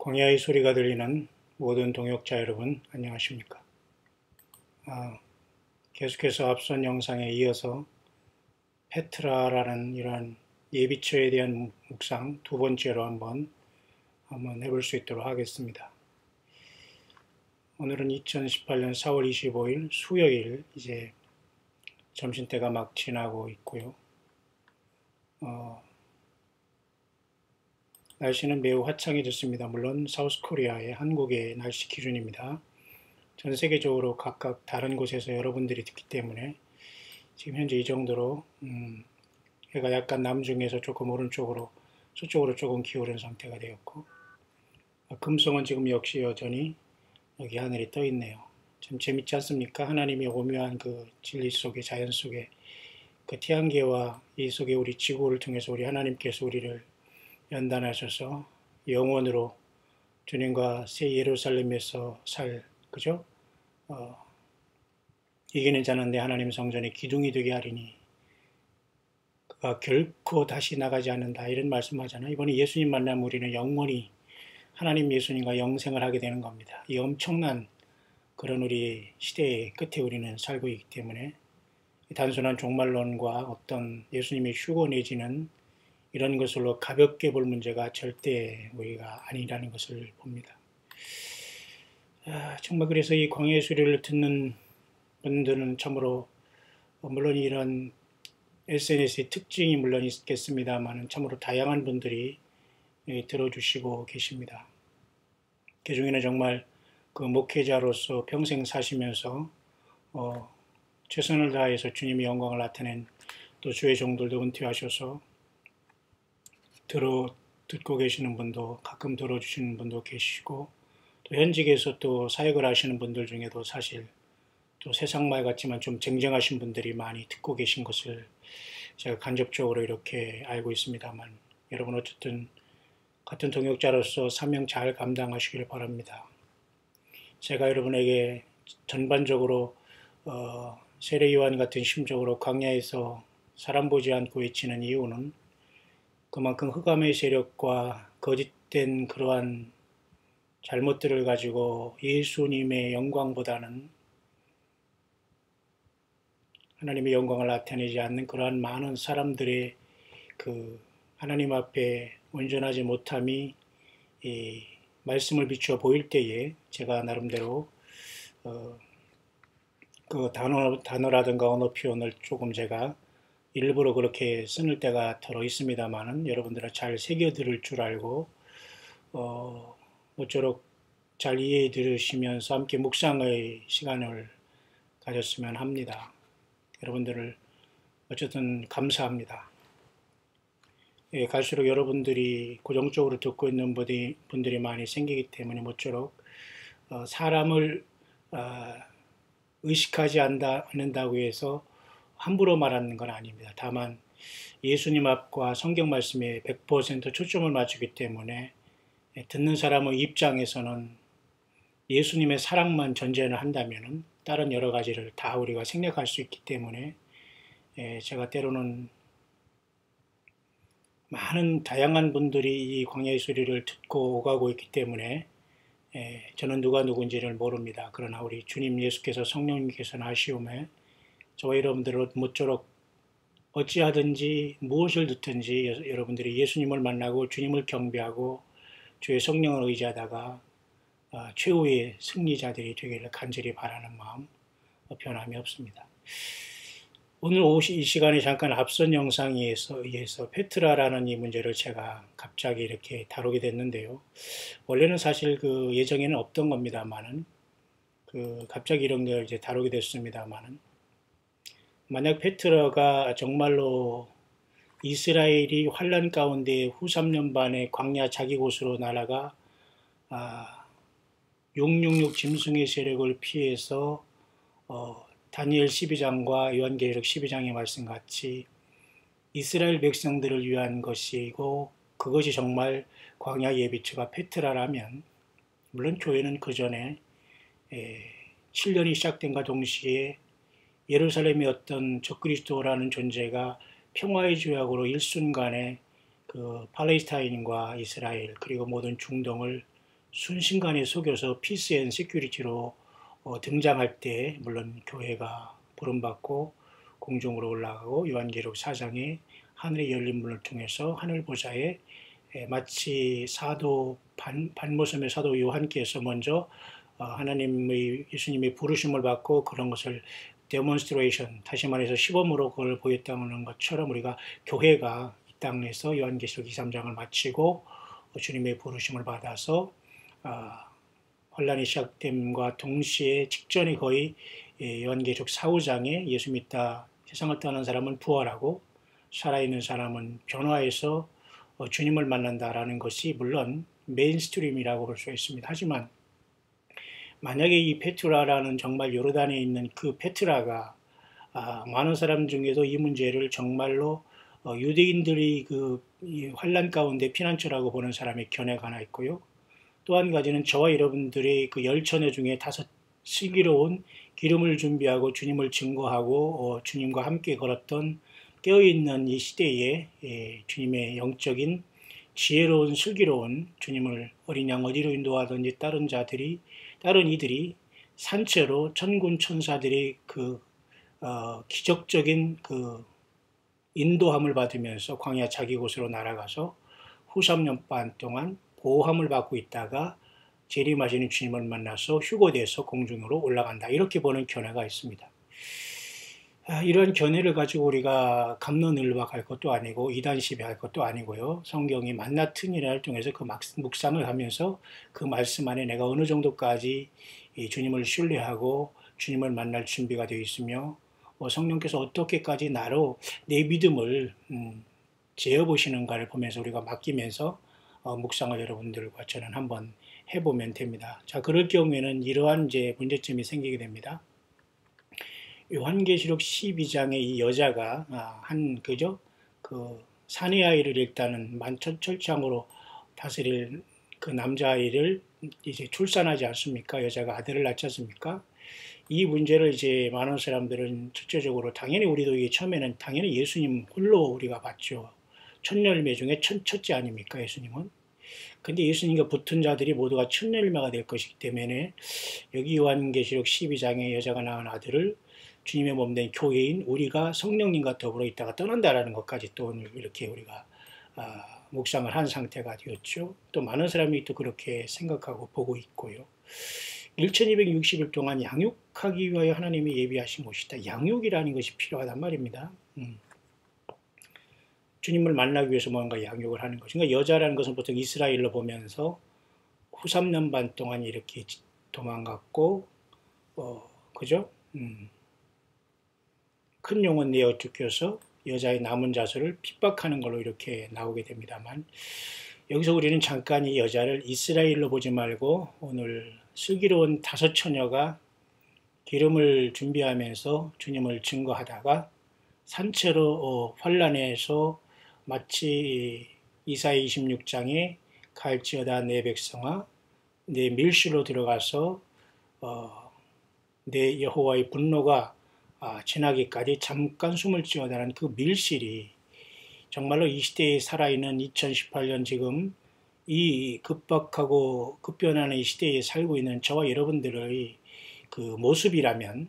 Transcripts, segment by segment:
광야의 소리가 들리는 모든 동역자 여러분, 안녕하십니까? 계속해서 앞선 영상에 이어서 페트라라는 이러한 예비처에 대한 묵상 두 번째로 한번 해볼 수 있도록 하겠습니다. 오늘은 2018년 4월 25일 수요일, 이제 점심때가 막 지나고 있고요. 날씨는 매우 화창해졌습니다. 물론 사우스 코리아의 한국의 날씨 기준입니다. 전 세계적으로 각각 다른 곳에서 여러분들이 듣기 때문에 지금 현재 이 정도로 해가 약간 남중에서 조금 오른쪽으로 서쪽으로 조금 기울은 상태가 되었고, 금성은 지금 역시 여전히 여기 하늘이 떠 있네요. 참 재밌지 않습니까? 하나님의 오묘한 그 진리 속에, 자연 속에 그 태양계와 이 속에 우리 지구를 통해서 우리 하나님께서 우리를 연단하셔서 영원으로 주님과 새 예루살렘에서 그죠? 이기는 자는 내 하나님 성전의 기둥이 되게 하리니 그가 결코 다시 나가지 않는다, 이런 말씀하잖아요. 이번에 예수님 만나면 우리는 영원히 하나님 예수님과 영생을 하게 되는 겁니다. 이 엄청난 그런 우리 시대의 끝에 우리는 살고 있기 때문에 단순한 종말론과 어떤 예수님의 휴거 내지는 이런 것으로 가볍게 볼 문제가 절대 우리가 아니라는 것을 봅니다. 정말 그래서 이 광야의 소리를 듣는 분들은 참으로, 물론 이런 SNS의 특징이 물론 있겠습니다만 참으로 다양한 분들이 들어주시고 계십니다. 그 중에는 정말 그 목회자로서 평생 사시면서 최선을 다해서 주님의 영광을 나타낸 또 주의 종들도 은퇴하셔서 듣고 계시는 분도 가끔 들어주시는 분도 계시고, 또 현직에서 또 사역을 하시는 분들 중에도 사실 또 세상 말 같지만 좀 쟁쟁하신 분들이 많이 듣고 계신 것을 제가 간접적으로 이렇게 알고 있습니다만, 여러분 어쨌든 같은 동역자로서 사명 잘 감당하시길 바랍니다. 제가 여러분에게 전반적으로 세례요한 같은 심적으로 광야에서 사람 보지 않고 외치는 이유는 그만큼 흑암의 세력과 거짓된 그러한 잘못들을 가지고 예수님의 영광보다는 하나님의 영광을 나타내지 않는 그러한 많은 사람들의 그 하나님 앞에 온전하지 못함이 이 말씀을 비추어 보일 때에 제가 나름대로 그 단어라든가 언어 표현을 조금 제가 일부러 그렇게 쓰는 때가 더러 있습니다만은 여러분들은 잘 새겨 들을 줄 알고 모쪼록 잘 이해해 들으시면서 함께 묵상의 시간을 가졌으면 합니다. 여러분들을 어쨌든 감사합니다. 갈수록 여러분들이 고정적으로 듣고 있는 분들이 많이 생기기 때문에 모쪼록 사람을 의식하지 않는다고 해서 함부로 말하는 건 아닙니다. 다만 예수님 앞과 성경 말씀에 100% 초점을 맞추기 때문에 듣는 사람의 입장에서는 예수님의 사랑만 전제를 한다면 다른 여러 가지를 다 우리가 생략할 수 있기 때문에 제가 때로는 많은 다양한 분들이 이 광야의 소리를 듣고 오가고 있기 때문에 저는 누가 누군지를 모릅니다. 그러나 우리 주님 예수께서 성령님께서는 아시오매 저와 여러분들을 모쪼록 어찌하든지 무엇을 듣든지 여러분들이 예수님을 만나고 주님을 경배하고 주의 성령을 의지하다가 최후의 승리자들이 되기를 간절히 바라는 마음 변함이 없습니다. 오늘 이 시간에 잠깐 앞선 영상에 의해서 페트라라는 이 문제를 제가 갑자기 이렇게 다루게 됐는데요. 원래는 사실 그 예정에는 없던 겁니다만은 갑자기 이런 걸 이제 다루게 됐습니다만은, 만약 페트라가 정말로 이스라엘이 환란 가운데 후 3년 반의 광야 자기 곳으로 날아가 666 짐승의 세력을 피해서 다니엘 12장과 요한계시록 12장의 말씀같이 이스라엘 백성들을 위한 것이고 그것이 정말 광야 예비처가 페트라라면, 물론 교회는 그 전에 7년이 시작된과 동시에 예루살렘의 어떤 적그리스도라는 존재가 평화의 조약으로 일순간에 그 팔레스타인과 이스라엘 그리고 모든 중동을 순식간에 속여서 피스 앤 시큐리티로 등장할 때 물론 교회가 부름받고 공중으로 올라가고 요한계시록 4장에 하늘의 열린 문을 통해서 하늘 보좌에 마치 사도 반모섬의 사도 요한께서 먼저 하나님의 예수님의 부르심을 받고 그런 것을 데몬스트레이션, 다시 말해서 시범으로 그걸 보였다는 것처럼 우리가 교회가 이 땅에서 요한계시록 2, 3장을 마치고 주님의 부르심을 받아서 환란이 시작됨과 동시에 직전에 거의 요한계시록 4, 5장에 예수 믿다 세상을 떠난 사람은 부활하고 살아있는 사람은 변화해서 주님을 만난다라는 것이 물론 메인스트림이라고 볼 수 있습니다. 하지만 만약에 이 페트라라는 정말 요르단에 있는 그 페트라가 많은 사람 중에도 이 문제를 정말로 유대인들이 이 환란 가운데 피난처라고 보는 사람의 견해가 하나 있고요. 또 한 가지는 저와 여러분들의 그 열처녀 중에 5 슬기로운 기름을 준비하고 주님을 증거하고 주님과 함께 걸었던 깨어있는 이 시대에 주님의 영적인 지혜로운 슬기로운 주님을 어린 양 어디로 인도하든지 다른 이들이 산채로 천군 천사들이 기적적인 인도함을 받으면서 광야 자기 곳으로 날아가서 후 3년 반 동안 보호함을 받고 있다가 재림하시는 주님을 만나서 휴거돼서 공중으로 올라간다. 이렇게 보는 견해가 있습니다. 이런 견해를 가지고 우리가 갑론을박할 것도 아니고 이단 시비할 것도 아니고요. 성경이 만나튼이라를 통해서 그 묵상을 하면서 그 말씀 안에 내가 어느 정도까지 주님을 신뢰하고 주님을 만날 준비가 되어 있으며 성령께서 어떻게까지 나로 내 믿음을 재어보시는가를 보면서 우리가 맡기면서 묵상을 여러분들과 저는 한번 해보면 됩니다. 자, 그럴 경우에는 이러한 이제 문제점이 생기게 됩니다. 요한계시록 12장에 이 여자가 그 사내 아이를 일단은 만천철창으로 다스릴 그 남자아이를 이제 출산하지 않습니까? 여자가 아들을 낳지 않습니까? 이 문제를 이제 많은 사람들은 첫째적으로 당연히 우리도 이게 처음에는 당연히 예수님 홀로 우리가 봤죠. 천열매 중에 첫째 아닙니까? 예수님은. 근데 예수님과 붙은 자들이 모두가 천열매가 될 것이기 때문에 여기 요한계시록 12장에 여자가 낳은 아들을 주님의 몸된 교회인 우리가 성령님과 더불어 있다가 떠난다라는 것까지 또 오늘 이렇게 우리가 묵상을 한 상태가 되었죠. 또 많은 사람이 또 그렇게 생각하고 보고 있고요. 1260일 동안 양육하기 위하여 하나님이 예비하신 것이다. 양육이라는 것이 필요하단 말입니다. 주님을 만나기 위해서 뭔가 양육을 하는 것인가. 여자라는 것은 보통 이스라엘로 보면서 후 3년 반 동안 이렇게 도망갔고 그죠? 큰 용은 내어 쫓겨서 여자의 남은 자손을 핍박하는 걸로 이렇게 나오게 됩니다만 여기서 우리는 잠깐 이 여자를 이스라엘로 보지 말고 오늘 슬기로운 5 처녀가 기름을 준비하면서 주님을 증거하다가 산채로 환란에서 마치 이사야 26장에 갈지어다 내 백성아 내 밀실로 들어가서 내 여호와의 분노가 지나기까지 잠깐 숨을 지어다는 그 밀실이 정말로 이 시대에 살아있는 2018년 지금 이 급박하고 급변하는 이 시대에 살고 있는 저와 여러분들의 그 모습이라면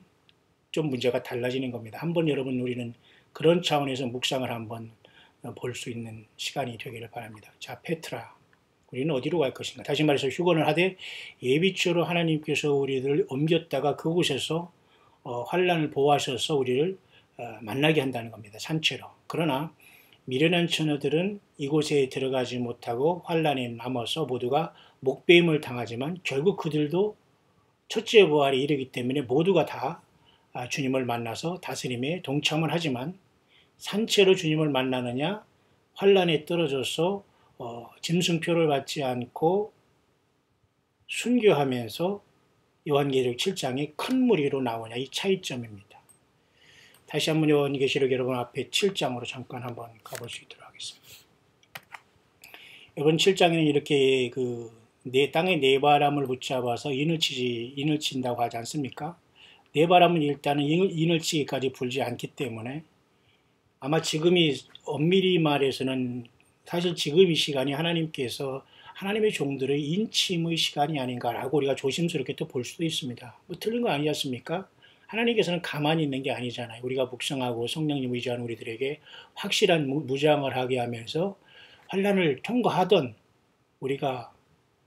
좀 문제가 달라지는 겁니다. 한번 여러분 우리는 그런 차원에서 묵상을 한번 볼 수 있는 시간이 되기를 바랍니다. 자, 페트라. 우리는 어디로 갈 것인가? 다시 말해서 휴건을 하되 예비처로 하나님께서 우리를 옮겼다가 그곳에서 환란을 보호하셔서 우리를 만나게 한다는 겁니다. 산채로. 그러나 미련한 처녀들은 이곳에 들어가지 못하고 환란에 남아서 모두가 목배임을 당하지만 결국 그들도 첫째 부활에 이르기 때문에 모두가 다 주님을 만나서 다스림에 동참을 하지만 산채로 주님을 만나느냐 환란에 떨어져서 짐승표를 받지 않고 순교하면서 요한계시록 7장에 큰 무리로 나오냐 이 차이점입니다. 다시 한번 요한계시록 여러분 앞에 7장으로 잠깐 한번 가볼 수 있도록 하겠습니다. 이번 7장에는 이렇게 땅에 네 바람을 붙잡아서 인을 친다고 하지 않습니까? 네 바람은 일단은 인을 치기까지 불지 않기 때문에 아마 지금이 엄밀히 말해서는 사실 지금 이 시간이 하나님께서 하나님의 종들의 인침의 시간이 아닌가라고 우리가 조심스럽게 또 볼 수도 있습니다. 뭐 틀린 거 아니지 않습니까? 하나님께서는 가만히 있는 게 아니잖아요. 우리가 묵상하고 성령님 의지하는 우리들에게 확실한 무장을 하게 하면서 환난을 통과하던 우리가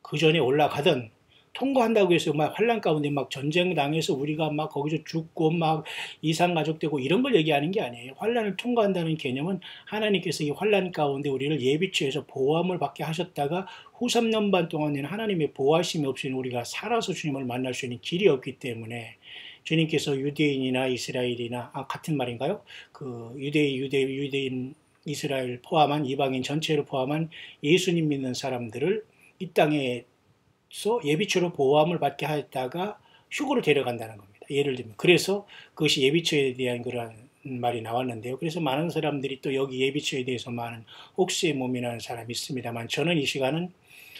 그 전에 올라가던 통과한다고 해서 막 환난 가운데 막 전쟁 당해서 우리가 막 거기서 죽고 막 이상 가족되고 이런 걸 얘기하는 게 아니에요. 환난을 통과한다는 개념은 하나님께서 이 환난 가운데 우리를 예비처에서 보호함을 받게 하셨다가 후 3년 반 동안에는 하나님의 보호하심이 없이는 우리가 살아서 주님을 만날 수 있는 길이 없기 때문에 주님께서 유대인이나 이스라엘이나 같은 말인가요? 그 유대인 이스라엘 포함한 이방인 전체를 포함한 예수님 믿는 사람들을 이 땅에서 예비처로 보호함을 받게 하였다가 휴거로 데려간다는 겁니다. 예를 들면 그래서 그것이 예비처에 대한 그런 말이 나왔는데요. 그래서 많은 사람들이 또 여기 예비처에 대해서 많은 옥수의 몸이라는 사람이 있습니다만 저는 이 시간은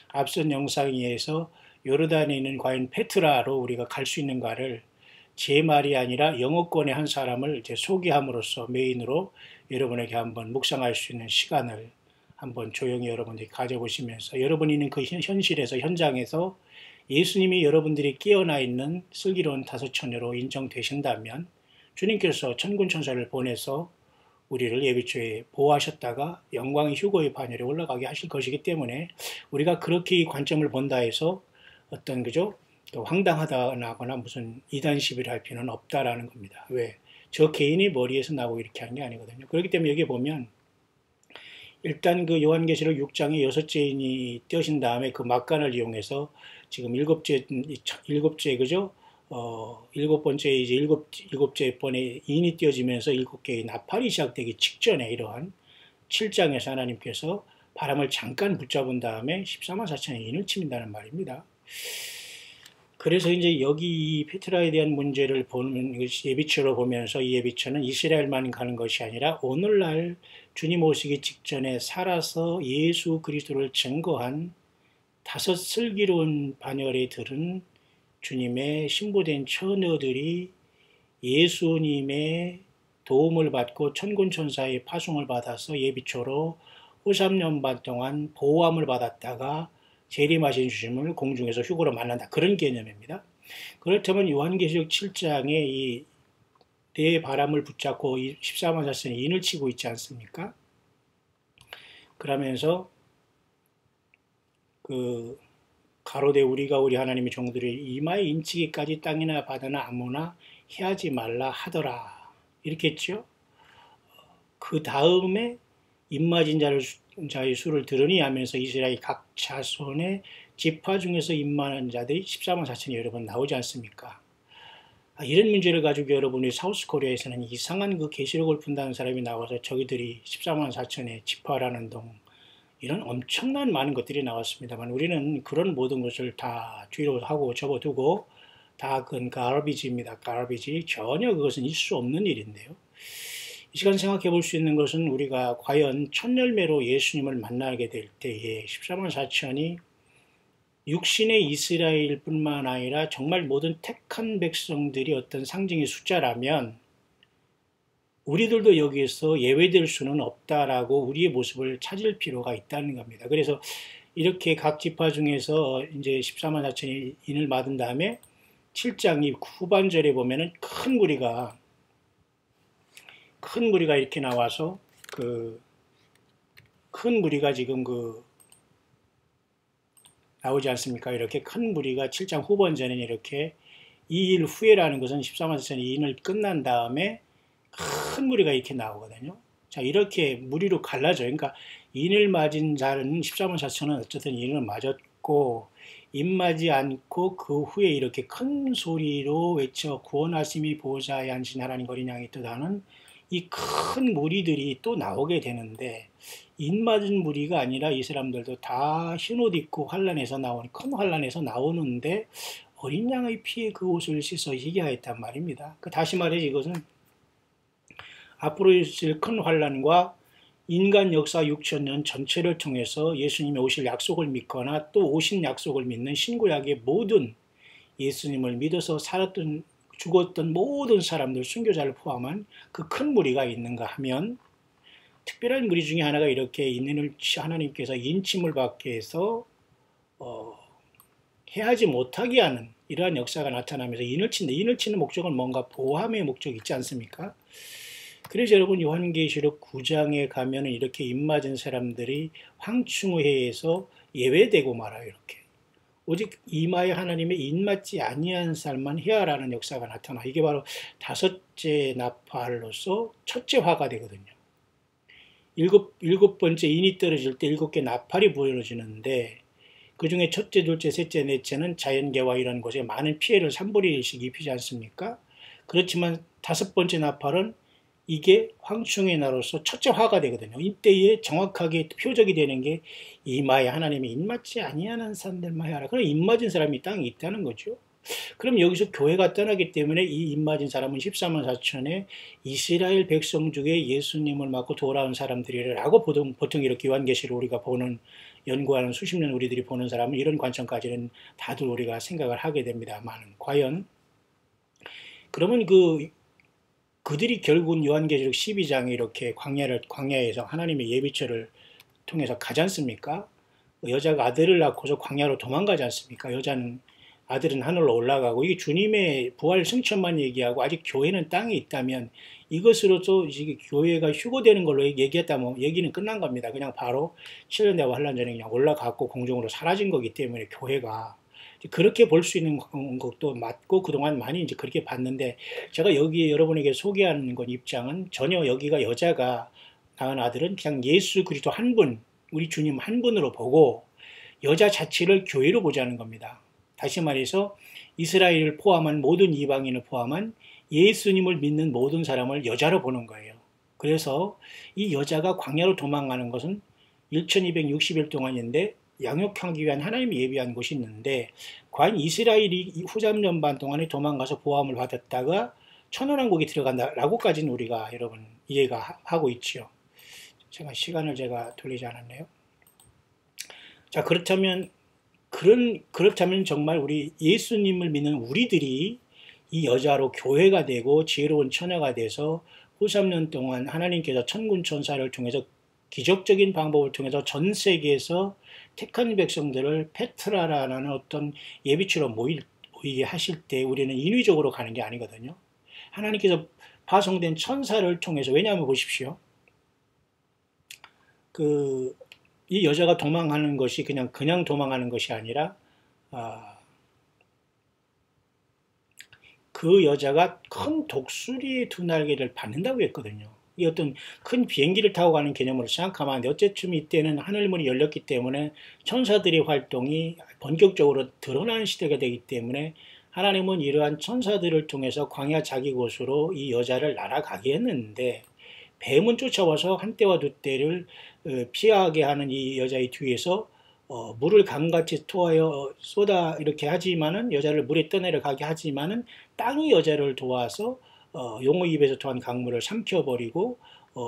앞선 영상에 의해서 요르단에 있는 과연 페트라로 우리가 갈 수 있는가를 제 말이 아니라 영어권의 한 사람을 이제 소개함으로써 메인으로 여러분에게 한번 묵상할 수 있는 시간을 한번 조용히 여러분들이 가져보시면서 여러분이 있는 그 현실에서 현장에서 예수님이 여러분들이 깨어나 있는 슬기로운 다섯처녀로 인정되신다면 주님께서 천군천사를 보내서 우리를 예비처에 보호하셨다가 영광의 휴거의 반열에 올라가게 하실 것이기 때문에 우리가 그렇게 이 관점을 본다 해서 어떤 그죠? 또 황당하다거나 무슨 이단 시비를 할 필요는 없다라는 겁니다. 왜? 저 개인이 머리에서 나고 이렇게 하는 게 아니거든요. 그렇기 때문에 여기 보면 일단 그 요한계시록 6장에 여섯째 인이 떼어진 다음에 그 막간을 이용해서 지금 일곱째 그죠? 일곱 번째 이제 일곱째 번에 인이 떼어지면서 일곱 개의 나팔이 시작되기 직전에 이러한 7장에서 하나님께서 바람을 잠깐 붙잡은 다음에 14만 4천의 인을 치민다는 말입니다. 그래서 이제 여기 이 페트라에 대한 문제를 보는 예비처로 보면서 이 예비처는 이스라엘만 가는 것이 아니라 오늘날 주님 오시기 직전에 살아서 예수 그리스도를 증거한 다섯 슬기로운 반열에 들은 주님의 신부된 처녀들이 예수님의 도움을 받고 천군천사의 파송을 받아서 예비처로 후 3년 반 동안 보호함을 받았다가 재림하신 주님을 공중에서 휴거로 만난다. 그런 개념입니다. 그렇다면 요한계시록 7장에 이 내 바람을 붙잡고 14만 4천의 인을 치고 있지 않습니까? 그러면서 그 가로되 우리가 우리 하나님의 종들이 이마에 인치기까지 땅이나 바다나 아무나 해하지 말라 하더라. 이렇게 했죠. 그 다음에 입맞은 자의 수를 들으니 하면서 이스라엘 각 자손의 지파 중에서 입맞은 자들이 14만 4천이 여러 번 나오지 않습니까? 이런 문제를 가지고 여러분이 사우스코리아에서는 이상한 그 계시록을 푼다는 사람이 나와서 저기들이 14만 4천의 지파라는 동 이런 엄청난 많은 것들이 나왔습니다만 우리는 그런 모든 것을 다 뒤로 하고 접어두고 다 그건 가비지입니다. 가비지. 전혀 그것은 있을 수 없는 일인데요. 이 시간 생각해 볼 수 있는 것은 우리가 과연 첫 열매로 예수님을 만나게 될 때에 14만 4천이 육신의 이스라엘뿐만 아니라 정말 모든 택한 백성들이 어떤 상징의 숫자라면 우리들도 여기에서 예외될 수는 없다라고 우리의 모습을 찾을 필요가 있다는 겁니다. 그래서 이렇게 각 지파 중에서 이제 14만 4천이 인을 받은 다음에 7장 이 후반절에 보면은 큰 무리가 이렇게 나와서 큰 무리가 지금 나오지 않습니까? 이렇게 큰 무리가 7장 후반전에는 이렇게 2일 후에라는 것은 14만 4천이 인을 끝난 다음에 큰 무리가 이렇게 나오거든요. 자, 이렇게 무리로 갈라져. 그러니까 인을 맞은 자는 14만 4천은 어쨌든 인을 맞았고 인 맞지 않고 그 후에 이렇게 큰 소리로 외쳐 구원하심이 보호자의 안신 하나님 어린 양이 뜻하는 이 큰 무리들이 또 나오게 되는데 인 맞은 무리가 아니라 이 사람들도 다 흰옷 입고 환란에서 나오는 큰 환란에서 나오는데 어린 양의 피에 그 옷을 씻어 희게 하였단 말입니다. 다시 말해 이것은 앞으로 있을 큰 환란과 인간 역사 6천년 전체를 통해서 예수님이 오실 약속을 믿거나 또 오신 약속을 믿는 신구약의 모든 예수님을 믿어서 죽었던 모든 사람들, 순교자를 포함한 그 큰 무리가 있는가 하면 특별한 무리 중에 하나가 이렇게 인을 하나님께서 인침을 받게 해서 어, 해하지 못하게 하는 이러한 역사가 나타나면서 인을 친다. 인을 치는 목적은 뭔가 보호함의 목적이 있지 않습니까? 그래서 여러분 요한계시록 9장에 가면은 이렇게 입맞은 사람들이 황충의회에서 예외되고 말아요. 이렇게. 오직 이마에 하나님의 입맞지 아니한 삶만 해야라는 역사가 나타나. 이게 바로 다섯째 나팔로서 첫째 화가 되거든요. 일곱 번째 인이 떨어질 때 일곱 개 나팔이 부러지는데 그 중에 첫째, 둘째, 셋째, 넷째는 자연계와 이런 곳에 많은 피해를 3분의 1씩 입히지 않습니까? 그렇지만 다섯 번째 나팔은 이게 황충의 나로서 첫째 화가 되거든요. 이때에 정확하게 표적이 되는 게 이마에 하나님이 입맞지 아니하는 사람들만 하라. 그럼 입맞은 사람이 땅에 있다는 거죠. 그럼 여기서 교회가 떠나기 때문에 이 입맞은 사람은 14만 4천의 이스라엘 백성 중에 예수님을 맞고 돌아온 사람들이라고 보통 이렇게 요한계시를 우리가 보는 연구하는 수십 년 우리들이 보는 사람은 이런 관점까지는 다들 우리가 생각을 하게 됩니다만 과연 그러면 그들이 결국은 요한계시록 12장에 이렇게 광야에서 하나님의 예비처를 통해서 가지 않습니까? 여자가 아들을 낳고서 광야로 도망가지 않습니까? 아들은 하늘로 올라가고 이게 주님의 부활 승천만 얘기하고 아직 교회는 땅에 있다면 이것으로도 이제 교회가 휴고되는 걸로 얘기했다면 얘기는 끝난 겁니다. 그냥 바로 7년 대와 환란 전에 그냥 올라갔고 공중으로 사라진 거기 때문에 교회가 그렇게 볼 수 있는 것도 맞고 그동안 많이 이제 그렇게 봤는데 제가 여기 여러분에게 소개하는 건 입장은 전혀 여기가 여자가 낳은 아들은 그냥 예수 그리스도 한 분, 우리 주님 한 분으로 보고 여자 자체를 교회로 보자는 겁니다. 다시 말해서 이스라엘을 포함한 모든 이방인을 포함한 예수님을 믿는 모든 사람을 여자로 보는 거예요. 그래서 이 여자가 광야로 도망가는 것은 1260일 동안인데 양육하기 위한 하나님이 예비한 곳이 있는데 과연 이스라엘이 후삼년 반 동안에 도망가서 보함을 받았다가 천연왕국에 들어간다라고까지는 우리가 여러분 이해가 하고 있지요. 시간을 돌리지 않았네요. 자, 그렇다면 정말 우리 예수님을 믿는 우리들이 이 여자로 교회가 되고 지혜로운 처녀가 돼서 후 3년 동안 하나님께서 천군 천사를 통해서 기적적인 방법을 통해서 전 세계에서 택한 백성들을 페트라라는 어떤 예비치로 모이게 하실 때 우리는 인위적으로 가는 게 아니거든요. 하나님께서 파송된 천사를 통해서, 왜냐하면 보십시오. 이 여자가 도망하는 것이 그냥 도망하는 것이 아니라 그 여자가 큰 독수리의 두 날개를 받는다고 했거든요. 이 어떤 큰 비행기를 타고 가는 개념으로 생각하면 안 돼. 어쨌든 이때는 하늘문이 열렸기 때문에 천사들의 활동이 본격적으로 드러나는 시대가 되기 때문에 하나님은 이러한 천사들을 통해서 광야 자기 곳으로 이 여자를 날아가게 했는데 뱀은 쫓아와서 한 때와 두 때를 피하게 하는 이 여자의 뒤에서 물을 강같이 토하여 쏟아 이렇게 하지만은 여자를 물에 떠내려가게 하지만은 땅이 여자를 도와서 용의 입에서 토한 강물을 삼켜버리고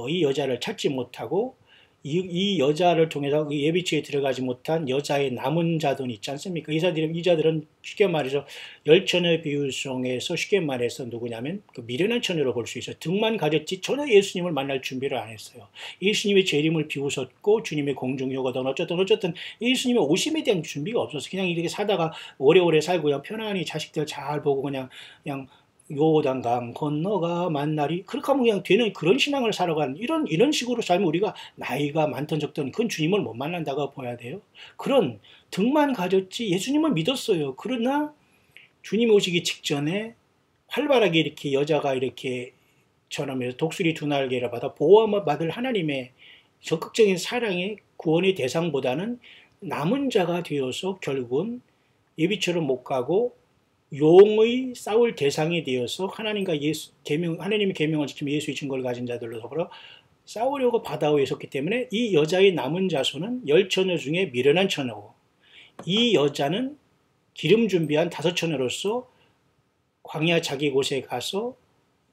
이 여자를 찾지 못하고 이 여자를 통해서 예비치에 들어가지 못한 여자의 남은 자들 있지 않습니까? 이 자들은 쉽게 말해서 열처녀 비유성에서 쉽게 말해서 누구냐면 미련한 처녀로 볼 수 있어요. 등만 가졌지 전혀 예수님을 만날 준비를 안 했어요. 예수님의 재림을 비웃었고 주님의 공중효거든 어쨌든 예수님의 오심에 대한 준비가 없어서 그냥 이렇게 살다가 오래오래 살고 그냥 편안히 자식들 잘 보고 그냥 요단강 건너가 만나리 그렇게 하면 그냥 되는 그런 신앙을 살아가는 이런 식으로 살면 우리가 나이가 많든 적든 그건 주님을 못 만난다고 봐야 돼요. 그런 등만 가졌지 예수님을 믿었어요. 그러나 주님 오시기 직전에 활발하게 이렇게 여자가 이렇게 전하면서 독수리 두 날개를 받아 보호함을 받을 하나님의 적극적인 사랑의 구원의 대상보다는 남은 자가 되어서 결국은 예비처럼 못 가고 용의 싸울 대상이 되어서 하나님과 하나님의 계명을 지키며 예수의 증거를 가진 자들로 더불어 싸우려고 바다에 섰기 때문에 이 여자의 남은 자손은 10처녀 중에 미련한 처녀고 이 여자는 기름 준비한 5처녀로서 광야 자기 곳에 가서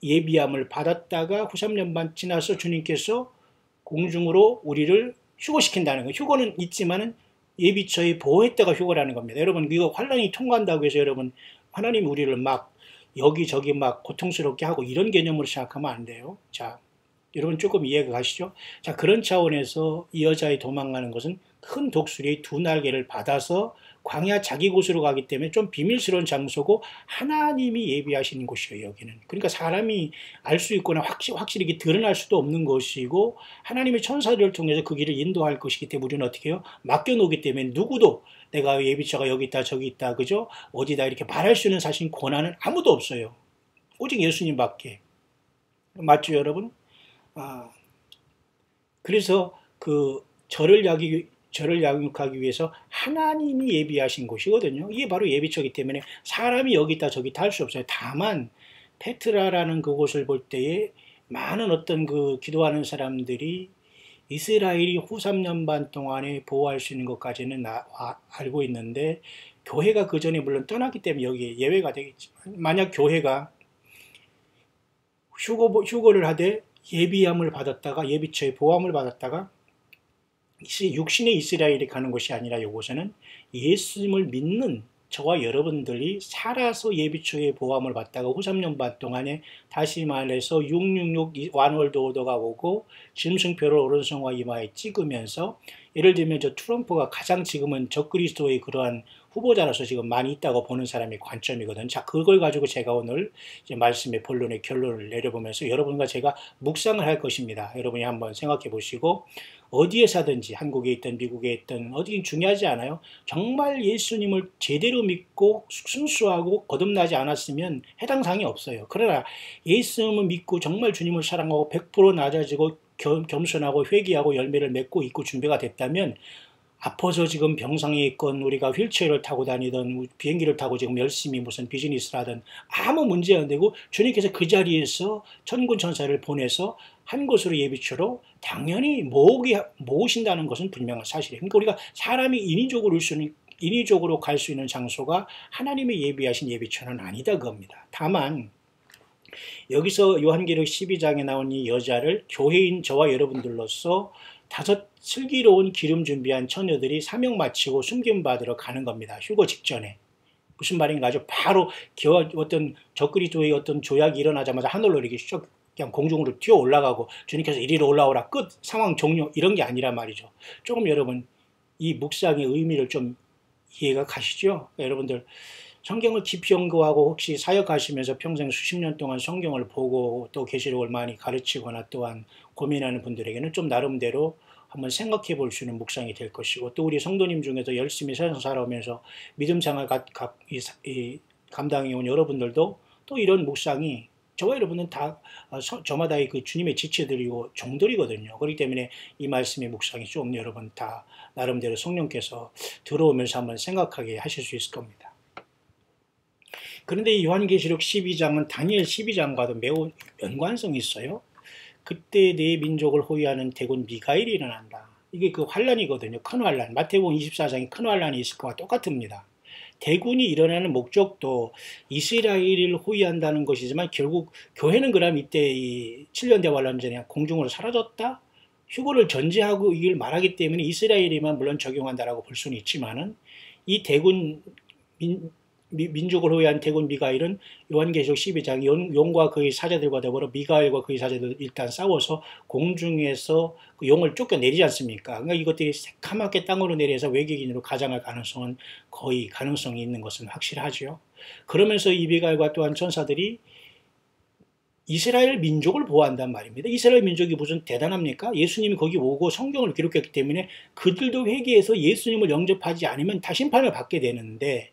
예비함을 받았다가 후 3년 반 지나서 주님께서 공중으로 우리를 휴거시킨다는 거예요. 휴거는 있지만은 예비처에 보호했다가 휴거라는 겁니다. 여러분 이거 환란이 통과한다고 해서 여러분 하나님 우리를 막 여기저기 막 고통스럽게 하고 이런 개념으로 생각하면 안 돼요. 자, 여러분 조금 이해가 가시죠? 자, 그런 차원에서 이 여자의 도망가는 것은 큰 독수리의 두 날개를 받아서 광야 자기 곳으로 가기 때문에 좀 비밀스러운 장소고 하나님이 예비하신 곳이에요, 여기는. 그러니까 사람이 알 수 있거나 확실히 이게 드러날 수도 없는 것이고 하나님의 천사들을 통해서 그 길을 인도할 것이기 때문에 우리는 어떻게 해요? 맡겨놓기 때문에 누구도 내가 예비처가 여기 있다 저기 있다 그죠? 어디다 이렇게 말할 수 있는 사실 권한은 아무도 없어요. 오직 예수님밖에. 맞죠, 여러분? 그래서 저를 양육하기 위해서 하나님이 예비하신 곳이거든요. 이게 바로 예비처이기 때문에 사람이 여기 있다 저기 있다 할 수 없어요. 다만 페트라라는 그곳을 볼 때에 많은 어떤 그 기도하는 사람들이 이스라엘이 후 3년 반 동안에 보호할 수 있는 것까지는 알고 있는데 교회가 그 전에 물론 떠났기 때문에 여기에 예외가 되겠지만 만약 교회가 휴거를 하되 예비함을 받았다가 예비처의 보호함을 받았다가 육신의 이스라엘이 가는 것이 아니라 이곳에는 예수님을 믿는 저와 여러분들이 살아서 예비처의 보호함을 받다가 후 3년 반 동안에 다시 말해서 666 완월드 오더가 오고 짐승표를 오른손과 이마에 찍으면서 예를 들면 저 트럼프가 가장 지금은 적그리스도의 그러한 후보자로서 지금 많이 있다고 보는 사람의 관점이거든요. 자, 그걸 가지고 제가 오늘 이제 말씀의 본론의 결론을 내려보면서 여러분과 제가 묵상을 할 것입니다. 여러분이 한번 생각해 보시고 어디에 사든지 한국에 있든 미국에 있든 어디든 중요하지 않아요. 정말 예수님을 제대로 믿고 순수하고 거듭나지 않았으면 해당 사항이 없어요. 그러나 예수님을 믿고 정말 주님을 사랑하고 100% 낮아지고 겸손하고 회개하고 열매를 맺고 있고 준비가 됐다면 아파서 지금 병상에 있건 우리가 휠체어를 타고 다니던 비행기를 타고 지금 열심히 무슨 비즈니스를 하든 아무 문제 안 되고 주님께서 그 자리에서 천군 천사를 보내서 한 곳으로 예비처로 당연히 모으신다는 것은 분명한 사실이에요. 그러니까 우리가 사람이 인위적으로 갈 수 있는 장소가 하나님의 예비하신 예비처는 아니다 그겁니다. 다만 여기서 요한계시록 12장에 나온 이 여자를 교회인 저와 여러분들로서 5 슬기로운 기름 준비한 처녀들이 사명 마치고 숨김받으러 가는 겁니다. 휴거 직전에. 무슨 말인가 하죠? 바로 어떤 적그리스도의 어떤 조약이 일어나자마자 하늘로 이렇게 그냥 공중으로 뛰어 올라가고 주님께서 이리로 올라오라 끝 상황 종료 이런 게 아니라 말이죠. 조금 여러분 이 묵상의 의미를 좀 이해가 가시죠? 여러분들 성경을 깊이 연구하고 혹시 사역하시면서 평생 수십 년 동안 성경을 보고 또 계시록을 많이 가르치거나 또한 고민하는 분들에게는 좀 나름대로 한번 생각해 볼 수 있는 묵상이 될 것이고 또 우리 성도님 중에서 열심히 세상 살아오면서 믿음 생활 감당해 온 여러분들도 또 이런 묵상이 저와 여러분은 다 저마다의 그 주님의 지체들이고 종들이거든요. 그렇기 때문에 이 말씀의 묵상이 좀 여러분 다 나름대로 성령께서 들어오면서 한번 생각하게 하실 수 있을 겁니다. 그런데 이 요한계시록 12장은 다니엘 12장과도 매우 연관성이 있어요. 그때 내 민족을 호위하는 대군 미가엘이 일어난다. 이게 그 환란이거든요. 큰 환란. 마태복음 24장에 큰 환란이 있을 거와 똑같습니다. 대군이 일어나는 목적도 이스라엘을 호위한다는 것이지만 결국 교회는 그럼 이때 이 7년 대환란 전에 공중으로 사라졌다? 휴거를 전제하고 이걸 말하기 때문에 이스라엘에만 물론 적용한다라고 볼 수는 있지만은 이 대군 민족을 호위한 대군 미가엘은 요한계시록 12장 용과 그의 사제들과 더불어 미가엘과 그의 사제들 일단 싸워서 공중에서 그 용을 쫓겨내리지 않습니까? 그러니까 이것들이 새카맣게 땅으로 내려서 외계인으로 가장할 가능성은 거의 가능성이 있는 것은 확실하죠. 그러면서 이 미가엘과 또한 천사들이 이스라엘 민족을 보호한단 말입니다. 이스라엘 민족이 무슨 대단합니까? 예수님이 거기 오고 성경을 기록했기 때문에 그들도 회개해서 예수님을 영접하지 않으면 다 심판을 받게 되는데